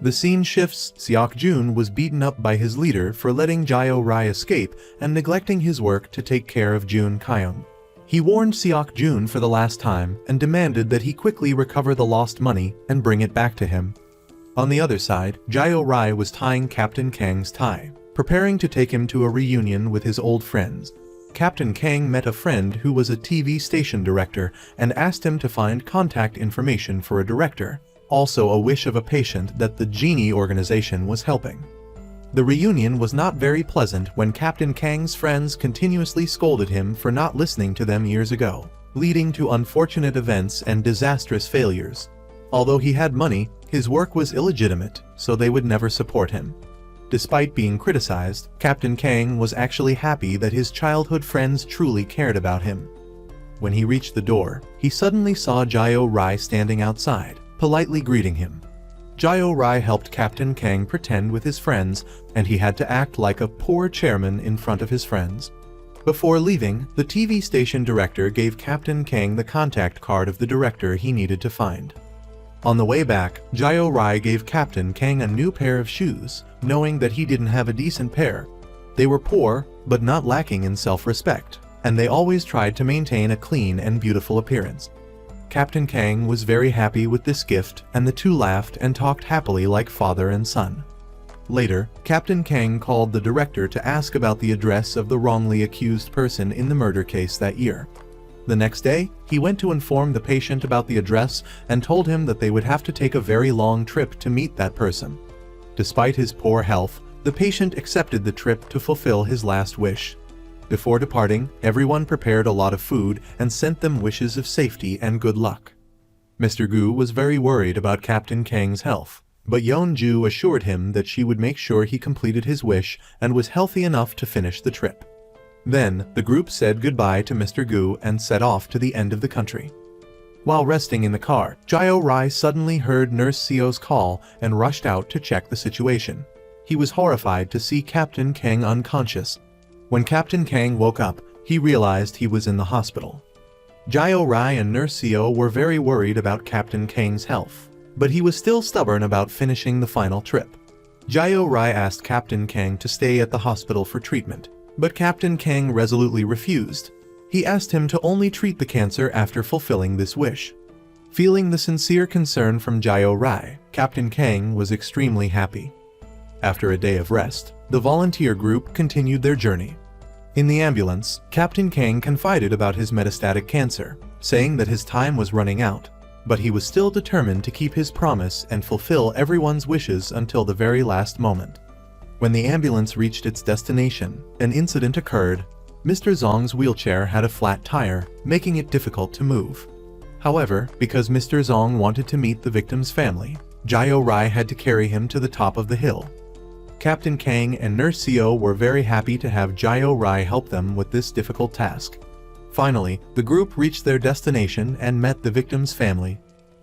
The scene shifts. Seok-jun was beaten up by his leader for letting Jayo Rai escape and neglecting his work to take care of Jun Kyung. He warned Seok-jun for the last time and demanded that he quickly recover the lost money and bring it back to him. On the other side, Jayo Rai was tying Captain Kang's tie, preparing to take him to a reunion with his old friends. Captain Kang met a friend who was a TV station director and asked him to find contact information for a director, also a wish of a patient that the Genie organization was helping. The reunion was not very pleasant when Captain Kang's friends continuously scolded him for not listening to them years ago, leading to unfortunate events and disastrous failures. Although he had money, his work was illegitimate, so they would never support him. Despite being criticized, Captain Kang was actually happy that his childhood friends truly cared about him. When he reached the door, he suddenly saw Jayo Rai standing outside, politely greeting him. Jayo Rai helped Captain Kang pretend with his friends, and he had to act like a poor chairman in front of his friends. Before leaving, the TV station director gave Captain Kang the contact card of the director he needed to find. On the way back, Jayo Rai gave Captain Kang a new pair of shoes, knowing that he didn't have a decent pair. They were poor, but not lacking in self-respect, and they always tried to maintain a clean and beautiful appearance. Captain Kang was very happy with this gift, and the two laughed and talked happily like father and son. Later, Captain Kang called the director to ask about the address of the wrongly accused person in the murder case that year. The next day, he went to inform the patient about the address and told him that they would have to take a very long trip to meet that person. Despite his poor health, the patient accepted the trip to fulfill his last wish. Before departing, everyone prepared a lot of food and sent them wishes of safety and good luck. Mr. Gu was very worried about Captain Kang's health, but Yeonju assured him that she would make sure he completed his wish and was healthy enough to finish the trip. Then, the group said goodbye to Mr. Gu and set off to the end of the country. While resting in the car, Jayo Rai suddenly heard Nurse Seo's call and rushed out to check the situation. He was horrified to see Captain Kang unconscious. When Captain Kang woke up, he realized he was in the hospital. Jayo Rai and Nurse Seo were very worried about Captain Kang's health, but he was still stubborn about finishing the final trip. Jayo Rai asked Captain Kang to stay at the hospital for treatment, but Captain Kang resolutely refused. He asked him to only treat the cancer after fulfilling this wish. Feeling the sincere concern from Jayo Rai, Captain Kang was extremely happy. After a day of rest, the volunteer group continued their journey. In the ambulance, Captain Kang confided about his metastatic cancer, saying that his time was running out, but he was still determined to keep his promise and fulfill everyone's wishes until the very last moment. When the ambulance reached its destination, an incident occurred. Mr. Zong's wheelchair had a flat tire, making it difficult to move. However, because Mr. Zong wanted to meet the victim's family, Jayo Rai had to carry him to the top of the hill. Captain Kang and Nurse Seo were very happy to have Jayo Rai help them with this difficult task. Finally, the group reached their destination and met the victim's family.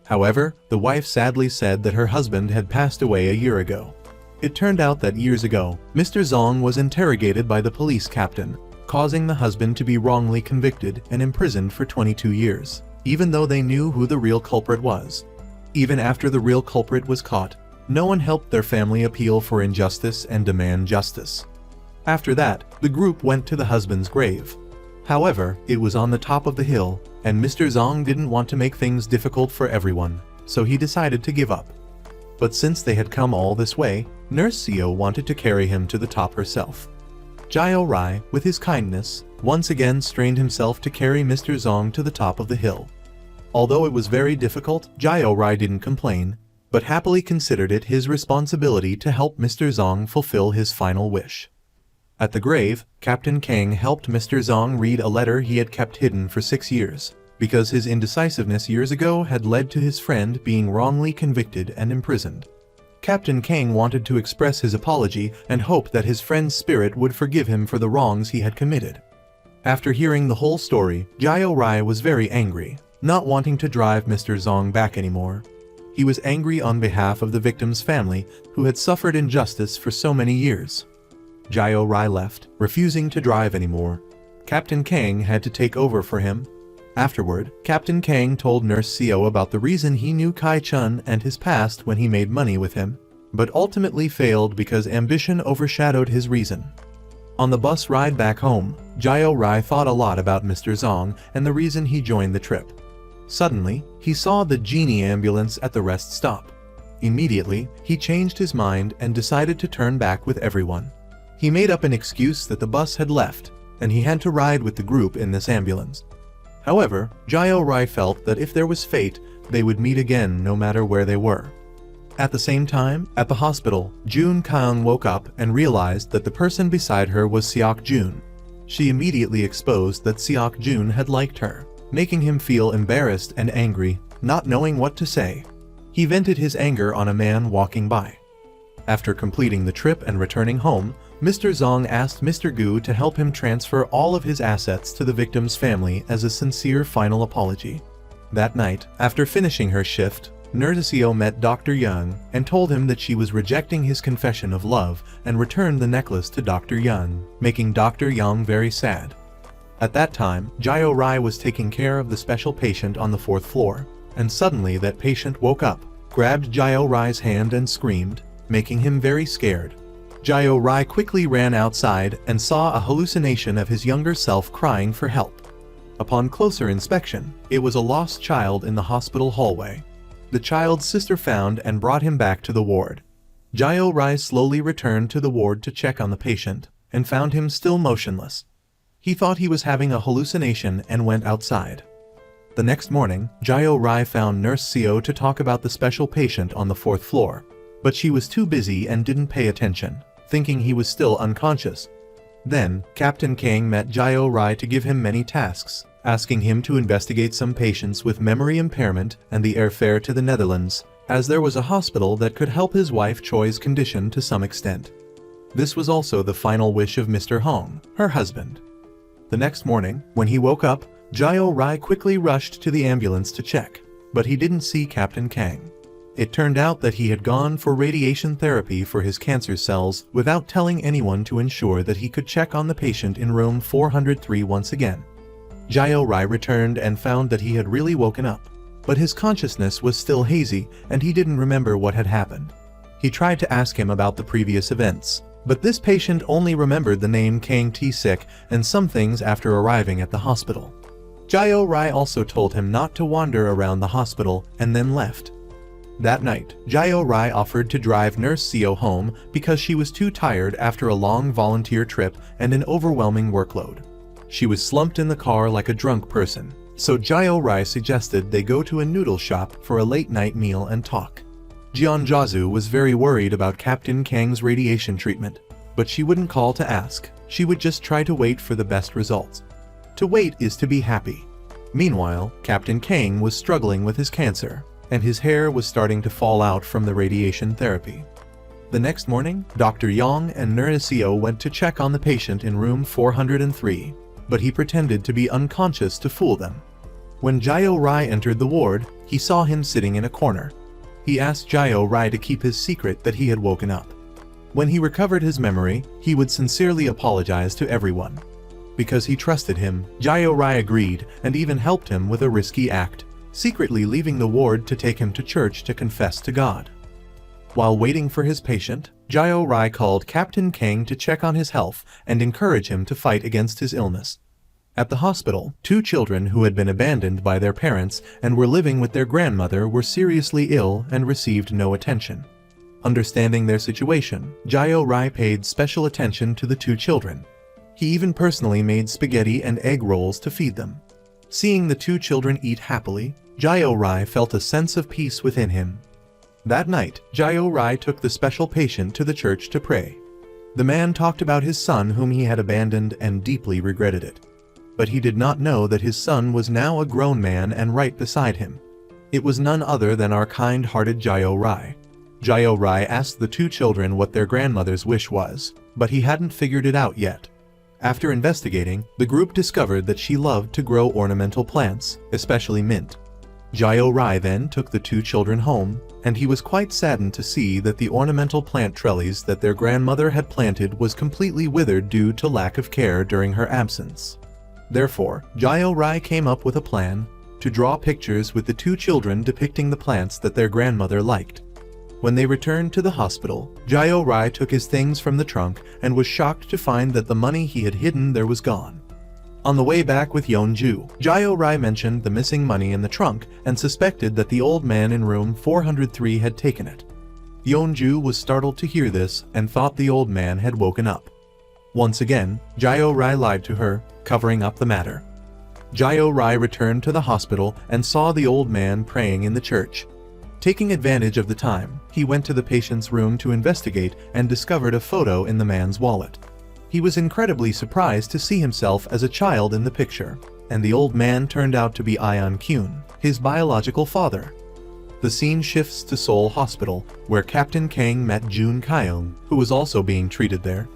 However, the wife sadly said that her husband had passed away a year ago. It turned out that years ago, Mr. Zong was interrogated by the police captain, causing the husband to be wrongly convicted and imprisoned for 22 years, even though they knew who the real culprit was. Even after the real culprit was caught, no one helped their family appeal for injustice and demand justice. After that, the group went to the husband's grave. However, it was on the top of the hill, and Mr. Zong didn't want to make things difficult for everyone, so he decided to give up. But since they had come all this way, Nurse Seo wanted to carry him to the top herself. Jiao Rai, with his kindness, once again strained himself to carry Mr. Zong to the top of the hill. Although it was very difficult, Jiao Rai didn't complain, but happily considered it his responsibility to help Mr. Zong fulfill his final wish. At the grave, Captain Kang helped Mr. Zong read a letter he had kept hidden for 6 years, because his indecisiveness years ago had led to his friend being wrongly convicted and imprisoned. Captain Kang wanted to express his apology and hoped that his friend's spirit would forgive him for the wrongs he had committed. After hearing the whole story, Jiao Rai was very angry, not wanting to drive Mr. Zong back anymore. He was angry on behalf of the victim's family, who had suffered injustice for so many years. Jiao Rai left, refusing to drive anymore. Captain Kang had to take over for him. Afterward, Captain Kang told Nurse Seo about the reason he knew Kai Chun and his past when he made money with him, but ultimately failed because ambition overshadowed his reason. On the bus ride back home, Jiao Rai thought a lot about Mr. Zong and the reason he joined the trip. Suddenly, he saw the genie ambulance at the rest stop. Immediately, he changed his mind and decided to turn back with everyone. He made up an excuse that the bus had left, and he had to ride with the group in this ambulance. However, Jiao Rai felt that if there was fate, they would meet again no matter where they were. At the same time, at the hospital, Jun Kang woke up and realized that the person beside her was Seok Jun. She immediately exposed that Seok Jun had liked her, making him feel embarrassed and angry, not knowing what to say. He vented his anger on a man walking by. After completing the trip and returning home, Mr. Zong asked Mr. Gu to help him transfer all of his assets to the victim's family as a sincere final apology. That night, after finishing her shift, Nurse Seo met Dr. Young and told him that she was rejecting his confession of love and returned the necklace to Dr. Young, making Dr. Young very sad. At that time, Jiao Rai was taking care of the special patient on the 4th floor, and suddenly that patient woke up, grabbed Jiao Rai's hand and screamed, making him very scared. Jiao Rai quickly ran outside and saw a hallucination of his younger self crying for help. Upon closer inspection, it was a lost child in the hospital hallway. The child's sister found and brought him back to the ward. Jiao Rai slowly returned to the ward to check on the patient, and found him still motionless. He thought he was having a hallucination and went outside. The next morning, Jiao Rai found Nurse Seo to talk about the special patient on the 4th floor, but she was too busy and didn't pay attention, thinking he was still unconscious. Then, Captain Kang met Jiao Rai to give him many tasks, asking him to investigate some patients with memory impairment and the airfare to the Netherlands, as there was a hospital that could help his wife Choi's condition to some extent. This was also the final wish of Mr. Hong, her husband. The next morning, when he woke up, Jiao Rai quickly rushed to the ambulance to check, but he didn't see Captain Kang. It turned out that he had gone for radiation therapy for his cancer cells without telling anyone to ensure that he could check on the patient in room 403 once again. Jiao Rai returned and found that he had really woken up, but his consciousness was still hazy and he didn't remember what had happened. He tried to ask him about the previous events, but this patient only remembered the name Kang T-Sik and some things after arriving at the hospital. Jiao Rai also told him not to wander around the hospital and then left. That night, Jiao Rai offered to drive Nurse Seo home because she was too tired after a long volunteer trip and an overwhelming workload. She was slumped in the car like a drunk person, so Jiao Rai suggested they go to a noodle shop for a late-night meal and talk. Jian Jiazu was very worried about Captain Kang's radiation treatment, but she wouldn't call to ask. She would just try to wait for the best results. To wait is to be happy. Meanwhile, Captain Kang was struggling with his cancer, and his hair was starting to fall out from the radiation therapy. The next morning, Dr. Yang and Nurse Seo went to check on the patient in room 403, but he pretended to be unconscious to fool them. When Jiao Rai entered the ward, he saw him sitting in a corner. He asked Jiao Rai to keep his secret that he had woken up. When he recovered his memory, he would sincerely apologize to everyone. Because he trusted him, Jiao Rai agreed and even helped him with a risky act, secretly leaving the ward to take him to church to confess to God. While waiting for his patient, Jiao Rai called Captain Kang to check on his health and encourage him to fight against his illness. At the hospital, two children who had been abandoned by their parents and were living with their grandmother were seriously ill and received no attention. Understanding their situation, Jayo Rai paid special attention to the two children. He even personally made spaghetti and egg rolls to feed them. Seeing the two children eat happily, Jayo Rai felt a sense of peace within him. That night, Jayo Rai took the special patient to the church to pray. The man talked about his son whom he had abandoned and deeply regretted it. But he did not know that his son was now a grown man and right beside him. It was none other than our kind-hearted Jayo Rai. Jayo Rai asked the two children what their grandmother's wish was, but he hadn't figured it out yet. After investigating, the group discovered that she loved to grow ornamental plants, especially mint. Jayo Rai then took the two children home, and he was quite saddened to see that the ornamental plant trellis that their grandmother had planted was completely withered due to lack of care during her absence. Therefore, Jayo Rai came up with a plan to draw pictures with the two children depicting the plants that their grandmother liked. When they returned to the hospital, Jayo Rai took his things from the trunk and was shocked to find that the money he had hidden there was gone. On the way back with Yeonju, Jayo Rai mentioned the missing money in the trunk and suspected that the old man in room 403 had taken it. Yeonju was startled to hear this and thought the old man had woken up. Once again, Jayo Rai lied to her, covering up the matter. Jayo Rai returned to the hospital and saw the old man praying in the church. Taking advantage of the time, he went to the patient's room to investigate and discovered a photo in the man's wallet. He was incredibly surprised to see himself as a child in the picture, and the old man turned out to be Ion Kyun, his biological father. The scene shifts to Seoul Hospital, where Captain Kang met Jun Kyung, who was also being treated there.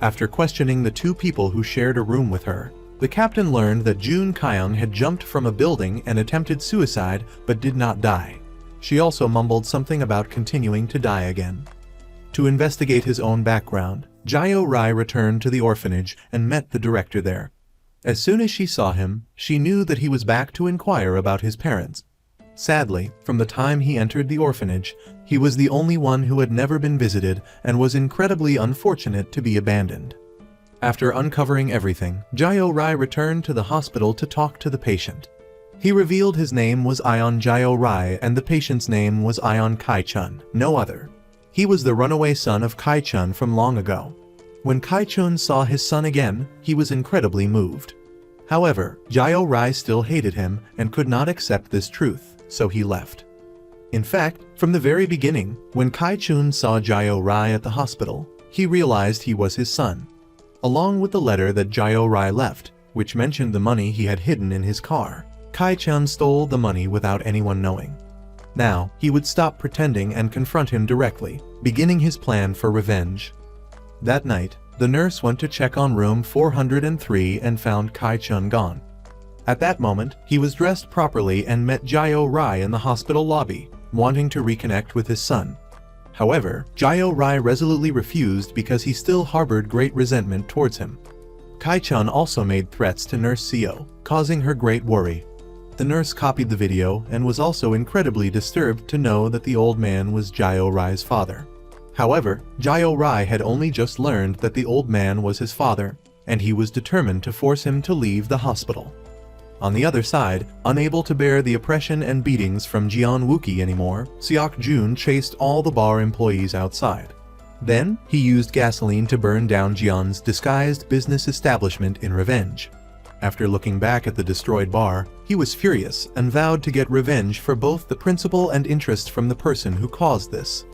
After questioning the two people who shared a room with her, the captain learned that Jun Kyung had jumped from a building and attempted suicide but did not die. She also mumbled something about continuing to die again. To investigate his own background, Jayo Rai returned to the orphanage and met the director there. As soon as she saw him, she knew that he was back to inquire about his parents. Sadly, from the time he entered the orphanage, he was the only one who had never been visited and was incredibly unfortunate to be abandoned. After uncovering everything, Jayo Rai returned to the hospital to talk to the patient. He revealed his name was Ion Jayo Rai and the patient's name was Ion Kai-chun, no other. He was the runaway son of Kai-chun from long ago. When Kai-chun saw his son again, he was incredibly moved. However, Jayo Rai still hated him and could not accept this truth, so he left. In fact, from the very beginning, when Kai-chun saw Jayo Rai at the hospital, he realized he was his son. Along with the letter that Jayo Rai left, which mentioned the money he had hidden in his car, Kai-chun stole the money without anyone knowing. Now, he would stop pretending and confront him directly, beginning his plan for revenge. That night, the nurse went to check on room 403 and found Kai-chun gone. At that moment, he was dressed properly and met Jayo Rai in the hospital lobby, wanting to reconnect with his son. However, Jayo Rai resolutely refused because he still harbored great resentment towards him. Kai-chun also made threats to Nurse Seo, causing her great worry. The nurse copied the video and was also incredibly disturbed to know that the old man was Jayo Rai's father. However, Jayo Rai had only just learned that the old man was his father, and he was determined to force him to leave the hospital. On the other side, unable to bear the oppression and beatings from Jeon Wookie anymore, Seok Jun chased all the bar employees outside. Then, he used gasoline to burn down Jeon's disguised business establishment in revenge. After looking back at the destroyed bar, he was furious and vowed to get revenge for both the principal and interest from the person who caused this.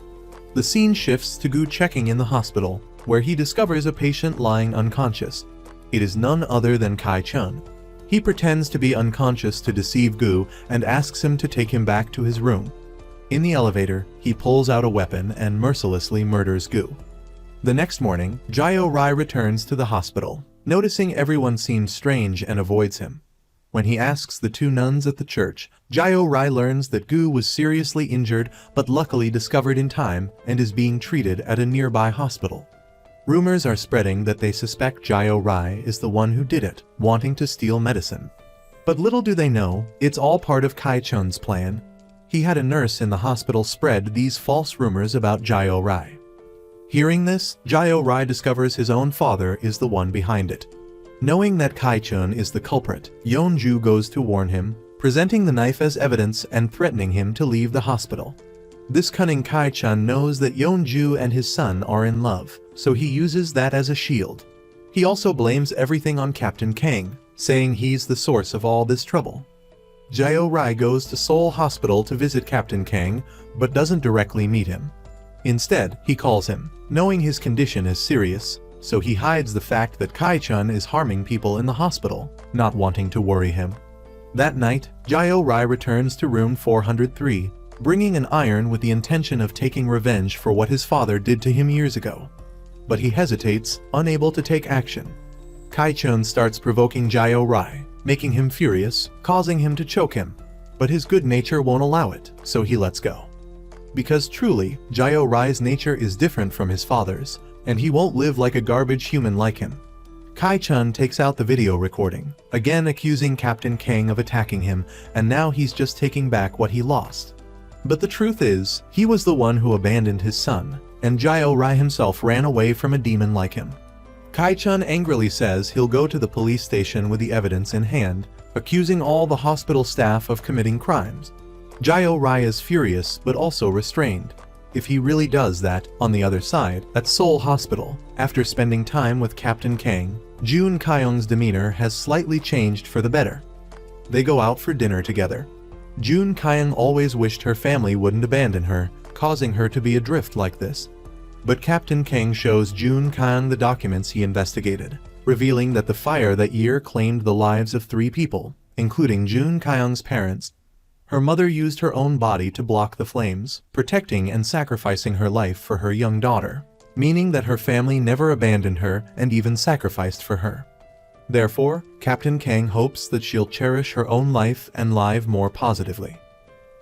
The scene shifts to Gu checking in the hospital, where he discovers a patient lying unconscious. It is none other than Kai-chun. He pretends to be unconscious to deceive Gu and asks him to take him back to his room. In the elevator, he pulls out a weapon and mercilessly murders Gu. The next morning, Jayo Rai returns to the hospital, noticing everyone seems strange and avoids him. When he asks the two nuns at the church, Jayo Rai learns that Gu was seriously injured but luckily discovered in time and is being treated at a nearby hospital. Rumors are spreading that they suspect Jayo Rai is the one who did it, wanting to steal medicine. But little do they know, it's all part of Kai-chun's plan. He had a nurse in the hospital spread these false rumors about Jayo Rai. Hearing this, Jayo Rai discovers his own father is the one behind it. Knowing that Kai-chun is the culprit, Yeonju goes to warn him, presenting the knife as evidence and threatening him to leave the hospital. This cunning Kai-chun knows that Yeonju and his son are in love, so he uses that as a shield. He also blames everything on Captain Kang, saying he's the source of all this trouble. Jae-rai goes to Seoul Hospital to visit Captain Kang, but doesn't directly meet him. Instead, he calls him, knowing his condition is serious, so he hides the fact that Kai-chun is harming people in the hospital, not wanting to worry him. That night, Jae-rai returns to room 403, bringing an iron with the intention of taking revenge for what his father did to him years ago. But he hesitates, unable to take action. Kai-chun starts provoking Jae-rai, making him furious, causing him to choke him. But his good nature won't allow it, so he lets go. Because truly, Jae-rai's nature is different from his father's, and he won't live like a garbage human like him. Kai-chun takes out the video recording, again accusing Captain Kang of attacking him, and now he's just taking back what he lost. But the truth is, he was the one who abandoned his son, and Jae-rai himself ran away from a demon like him. Kai-chun angrily says he'll go to the police station with the evidence in hand, accusing all the hospital staff of committing crimes. Jae-rai is furious but also restrained. If he really does that, on the other side, at Seoul Hospital, after spending time with Captain Kang, Jun Kyung's demeanor has slightly changed for the better. They go out for dinner together. Jun Kyung always wished her family wouldn't abandon her, causing her to be adrift like this. But Captain Kang shows Jun Kyung the documents he investigated, revealing that the fire that year claimed the lives of 3 people, including Jun Kyung's parents. Her mother used her own body to block the flames, protecting and sacrificing her life for her young daughter, meaning that her family never abandoned her and even sacrificed for her. Therefore, Captain Kang hopes that she'll cherish her own life and live more positively.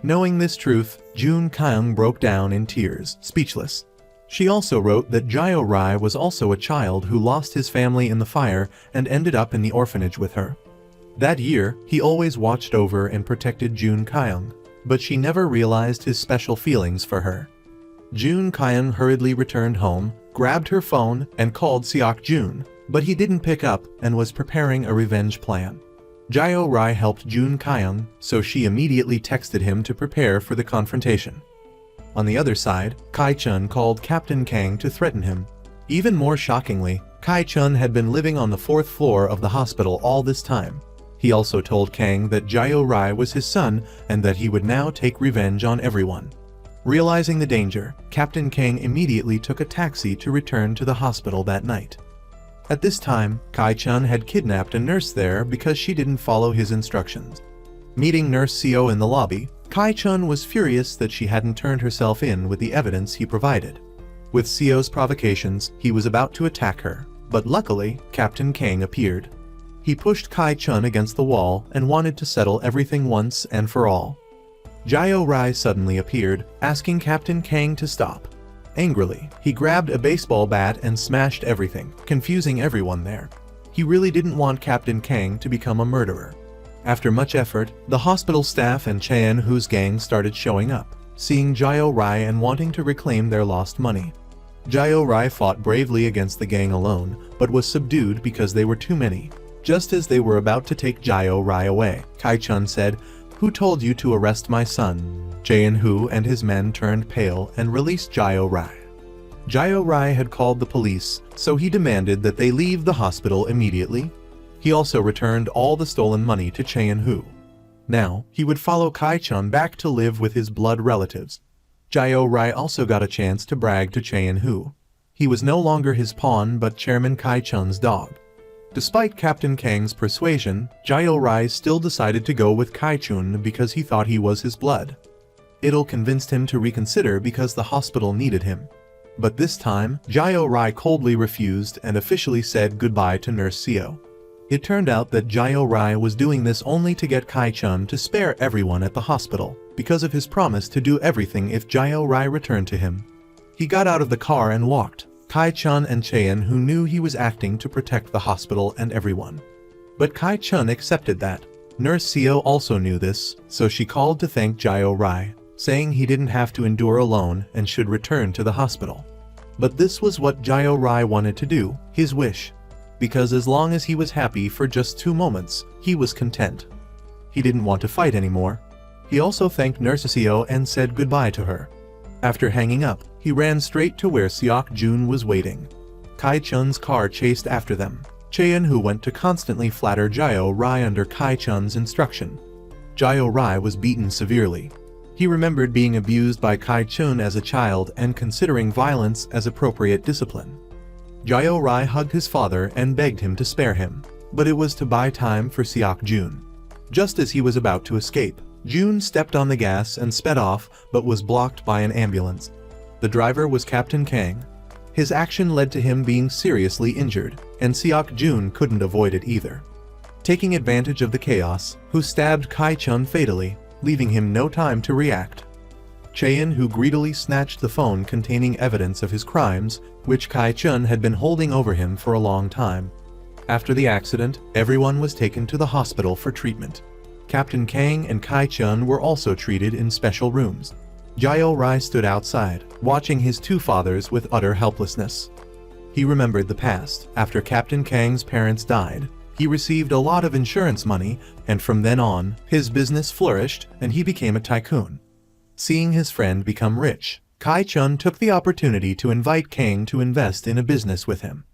Knowing this truth, Jun Kyung broke down in tears, speechless. She also wrote that Jae-rai was also a child who lost his family in the fire and ended up in the orphanage with her. That year, he always watched over and protected Jun Kyung, but she never realized his special feelings for her. Jun Kyung hurriedly returned home, grabbed her phone, and called Seok Jun, but he didn't pick up and was preparing a revenge plan. Jae-rai helped Jun Kyung, so she immediately texted him to prepare for the confrontation. On the other side, Kai-chun called Captain Kang to threaten him. Even more shockingly, Kai-chun had been living on the 4th floor of the hospital all this time. He also told Kang that Jae-rai was his son and that he would now take revenge on everyone. Realizing the danger, Captain Kang immediately took a taxi to return to the hospital that night. At this time, Kai-chun had kidnapped a nurse there because she didn't follow his instructions. Meeting Nurse Seo in the lobby, Kai-chun was furious that she hadn't turned herself in with the evidence he provided. With Seo's provocations, he was about to attack her, but luckily, Captain Kang appeared. He pushed Kai-chun against the wall and wanted to settle everything once and for all. Jae-rai suddenly appeared, asking Captain Kang to stop. Angrily, he grabbed a baseball bat and smashed everything, confusing everyone there. He really didn't want Captain Kang to become a murderer. After much effort, the hospital staff and Chaein-hoo's gang started showing up, seeing Jae-rai and wanting to reclaim their lost money. Jae-rai fought bravely against the gang alone, but was subdued because they were too many. Just as they were about to take Jae-rai away, Kai-chun said, "Who told you to arrest my son?" Chaein-hoo and his men turned pale and released Jae-rai. Jae-rai had called the police, so he demanded that they leave the hospital immediately. He also returned all the stolen money to Chaein-hoo. Now, he would follow Kai-chun back to live with his blood relatives. Jae-rai also got a chance to brag to Chaein-hoo. He was no longer his pawn but Chairman Kai-chun's dog. Despite Captain Kang's persuasion, Jae-rai still decided to go with Kai-chun because he thought he was his blood. It convinced him to reconsider because the hospital needed him. But this time, Jae-rai coldly refused and officially said goodbye to Nurse Seo. It turned out that Jae-rai was doing this only to get Kai-chun to spare everyone at the hospital, because of his promise to do everything if Jae-rai returned to him. He got out of the car and walked. Kai-chun and Chaein-hoo knew he was acting to protect the hospital and everyone. But Kai-chun accepted that. Nurse Seo also knew this, so she called to thank Jae-rai, saying he didn't have to endure alone and should return to the hospital. But this was what Jae-rai wanted to do, his wish. because as long as he was happy for just 2 moments, he was content. He didn't want to fight anymore. He also thanked Nurse Seo and said goodbye to her. After hanging up, he ran straight to where Seok Jun was waiting. Kai-chun's car chased after them. Chaein-hoo went to constantly flatter Jae Rai under Kai-chun's instruction. Jae Rai was beaten severely. He remembered being abused by Kai-chun as a child and considering violence as appropriate discipline. Jae Rai hugged his father and begged him to spare him, but it was to buy time for Seok Jun. Just as he was about to escape, Jun stepped on the gas and sped off but was blocked by an ambulance. The driver was Captain Kang. His action led to him being seriously injured, and Seok Jun couldn't avoid it either. Taking advantage of the chaos, Who stabbed Kai-chun fatally, leaving him no time to react. Chaein-hoo greedily snatched the phone containing evidence of his crimes, which Kai-chun had been holding over him for a long time. After the accident, everyone was taken to the hospital for treatment. Captain Kang and Kai-chun were also treated in special rooms. Jae Rai stood outside, watching his 2 fathers with utter helplessness. He remembered the past. After Captain Kang's parents died, he received a lot of insurance money, and from then on, his business flourished and he became a tycoon. Seeing his friend become rich, Kai-chun took the opportunity to invite Kang to invest in a business with him.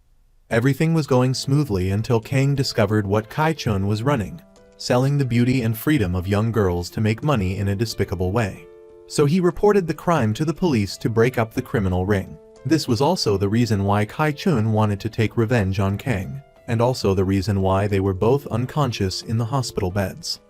Everything was going smoothly until Kang discovered what Kai-chun was running, selling the beauty and freedom of young girls to make money in a despicable way. So he reported the crime to the police to break up the criminal ring. This was also the reason why Kai-chun wanted to take revenge on Kang, and also the reason why they were both unconscious in the hospital beds.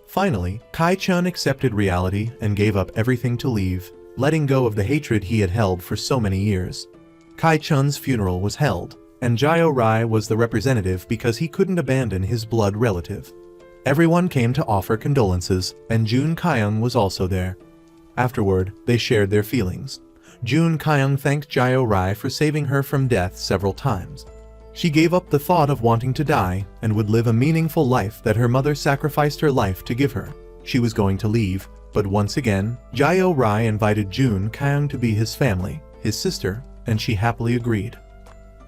Finally, Kai-chun accepted reality and gave up everything to leave, letting go of the hatred he had held for so many years. Kai-chun's funeral was held, and Jae Rai was the representative because he couldn't abandon his blood relative. Everyone came to offer condolences, and Jun Kyung was also there. Afterward, they shared their feelings. Jun Kyung thanked Jae Rai for saving her from death several times. She gave up the thought of wanting to die and would live a meaningful life that her mother sacrificed her life to give her. She was going to leave, but once again, Jae Rai invited Jun Kyung to be his family, his sister, and she happily agreed.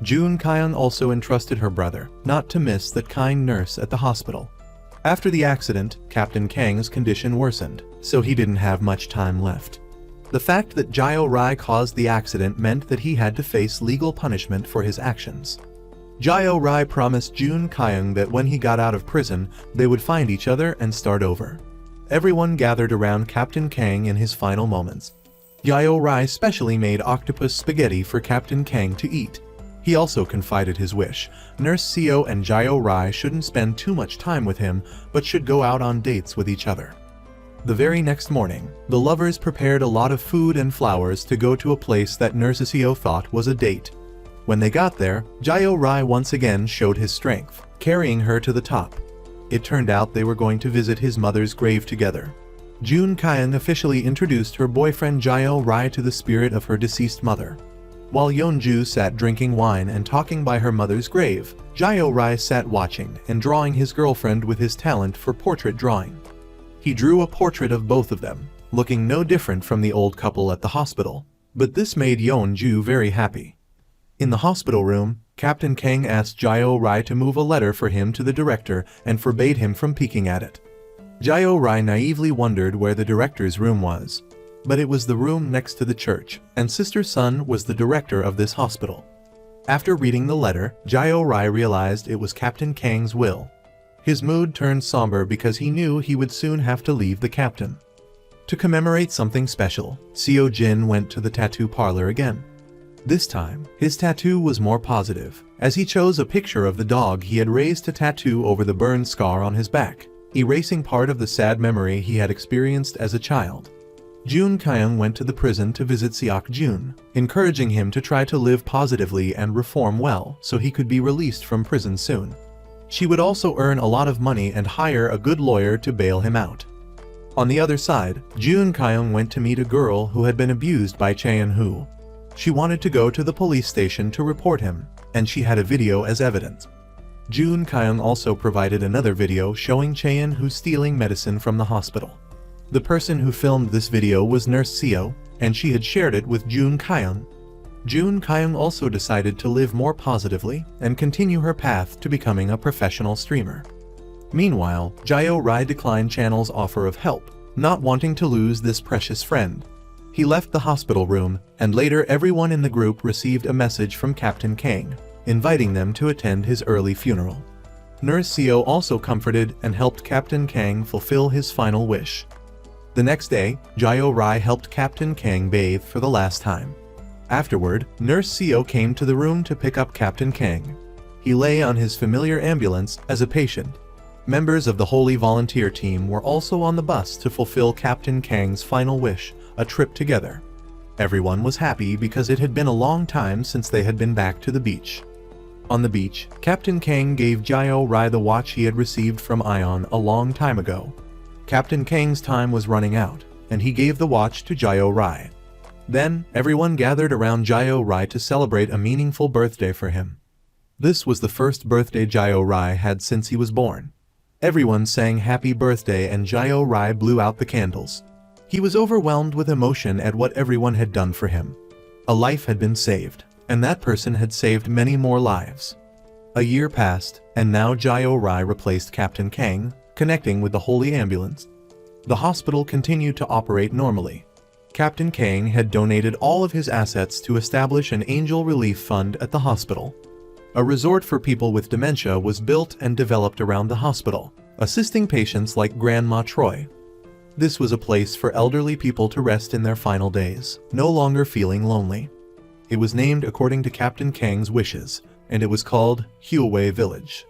Jun Kyung also entrusted her brother not to miss that kind nurse at the hospital. After the accident, Captain Kang's condition worsened, so he didn't have much time left. The fact that Jae Rai caused the accident meant that he had to face legal punishment for his actions. Jae Rai promised Jun Kyung that when he got out of prison, they would find each other and start over. Everyone gathered around Captain Kang in his final moments. Jae Rai specially made octopus spaghetti for Captain Kang to eat. He also confided his wish. Nurse Seo and Jae Rai shouldn't spend too much time with him, but should go out on dates with each other. The very next morning, the lovers prepared a lot of food and flowers to go to a place that Nurse Seo thought was a date. When they got there, Jae Rai once again showed his strength, carrying her to the top. It turned out they were going to visit his mother's grave together. Jun Kyung officially introduced her boyfriend Jae Rai to the spirit of her deceased mother. While Yeonju sat drinking wine and talking by her mother's grave, Jae Rai sat watching and drawing his girlfriend with his talent for portrait drawing. He drew a portrait of both of them, looking no different from the old couple at the hospital, but this made Yeonju very happy. In the hospital room, Captain Kang asked Jae Rai to move a letter for him to the director and forbade him from peeking at it. Jae Rai naively wondered where the director's room was. But it was the room next to the church, and Sister Sun was the director of this hospital. After reading the letter, Jae Rai realized it was Captain Kang's will. His mood turned somber because he knew he would soon have to leave the captain. To commemorate something special, Seo Jin went to the tattoo parlor again. This time, his tattoo was more positive, as he chose a picture of the dog he had raised to tattoo over the burn scar on his back, erasing part of the sad memory he had experienced as a child. Jun Kyung went to the prison to visit Seok Jun, encouraging him to try to live positively and reform well so he could be released from prison soon. She would also earn a lot of money and hire a good lawyer to bail him out. On the other side, Jun Kyung went to meet a girl who had been abused by Chaein-hoo. She wanted to go to the police station to report him, and she had a video as evidence. Jun Kyung also provided another video showing Chaein-hoo stealing medicine from the hospital. The person who filmed this video was Nurse Seo, and she had shared it with Jun Kyung. June Kyung also decided to live more positively and continue her path to becoming a professional streamer. Meanwhile, Jayo Rai declined Channel's offer of help, not wanting to lose this precious friend. He left the hospital room, and later everyone in the group received a message from Captain Kang, inviting them to attend his early funeral. Nurse Seo also comforted and helped Captain Kang fulfill his final wish. The next day, Jayo Rai helped Captain Kang bathe for the last time. Afterward, Nurse Seo came to the room to pick up Captain Kang. He lay on his familiar ambulance as a patient. Members of the Holy Volunteer team were also on the bus to fulfill Captain Kang's final wish, a trip together. Everyone was happy because it had been a long time since they had been back to the beach. On the beach, Captain Kang gave Jayo Rai the watch he had received from Ion a long time ago. Captain Kang's time was running out, and he gave the watch to Jayo Rai. Then, everyone gathered around Jayo Rai to celebrate a meaningful birthday for him. This was the first birthday Jayo Rai had since he was born. Everyone sang happy birthday and Jayo Rai blew out the candles. He was overwhelmed with emotion at what everyone had done for him. A life had been saved, and that person had saved many more lives. A year passed, and now Jayo Rai replaced Captain Kang, connecting with the Holy Ambulance. The hospital continued to operate normally. Captain Kang had donated all of his assets to establish an angel relief fund at the hospital. A resort for people with dementia was built and developed around the hospital, assisting patients like Grandma Troy. This was a place for elderly people to rest in their final days, no longer feeling lonely. It was named according to Captain Kang's wishes, and it was called Huawei Village.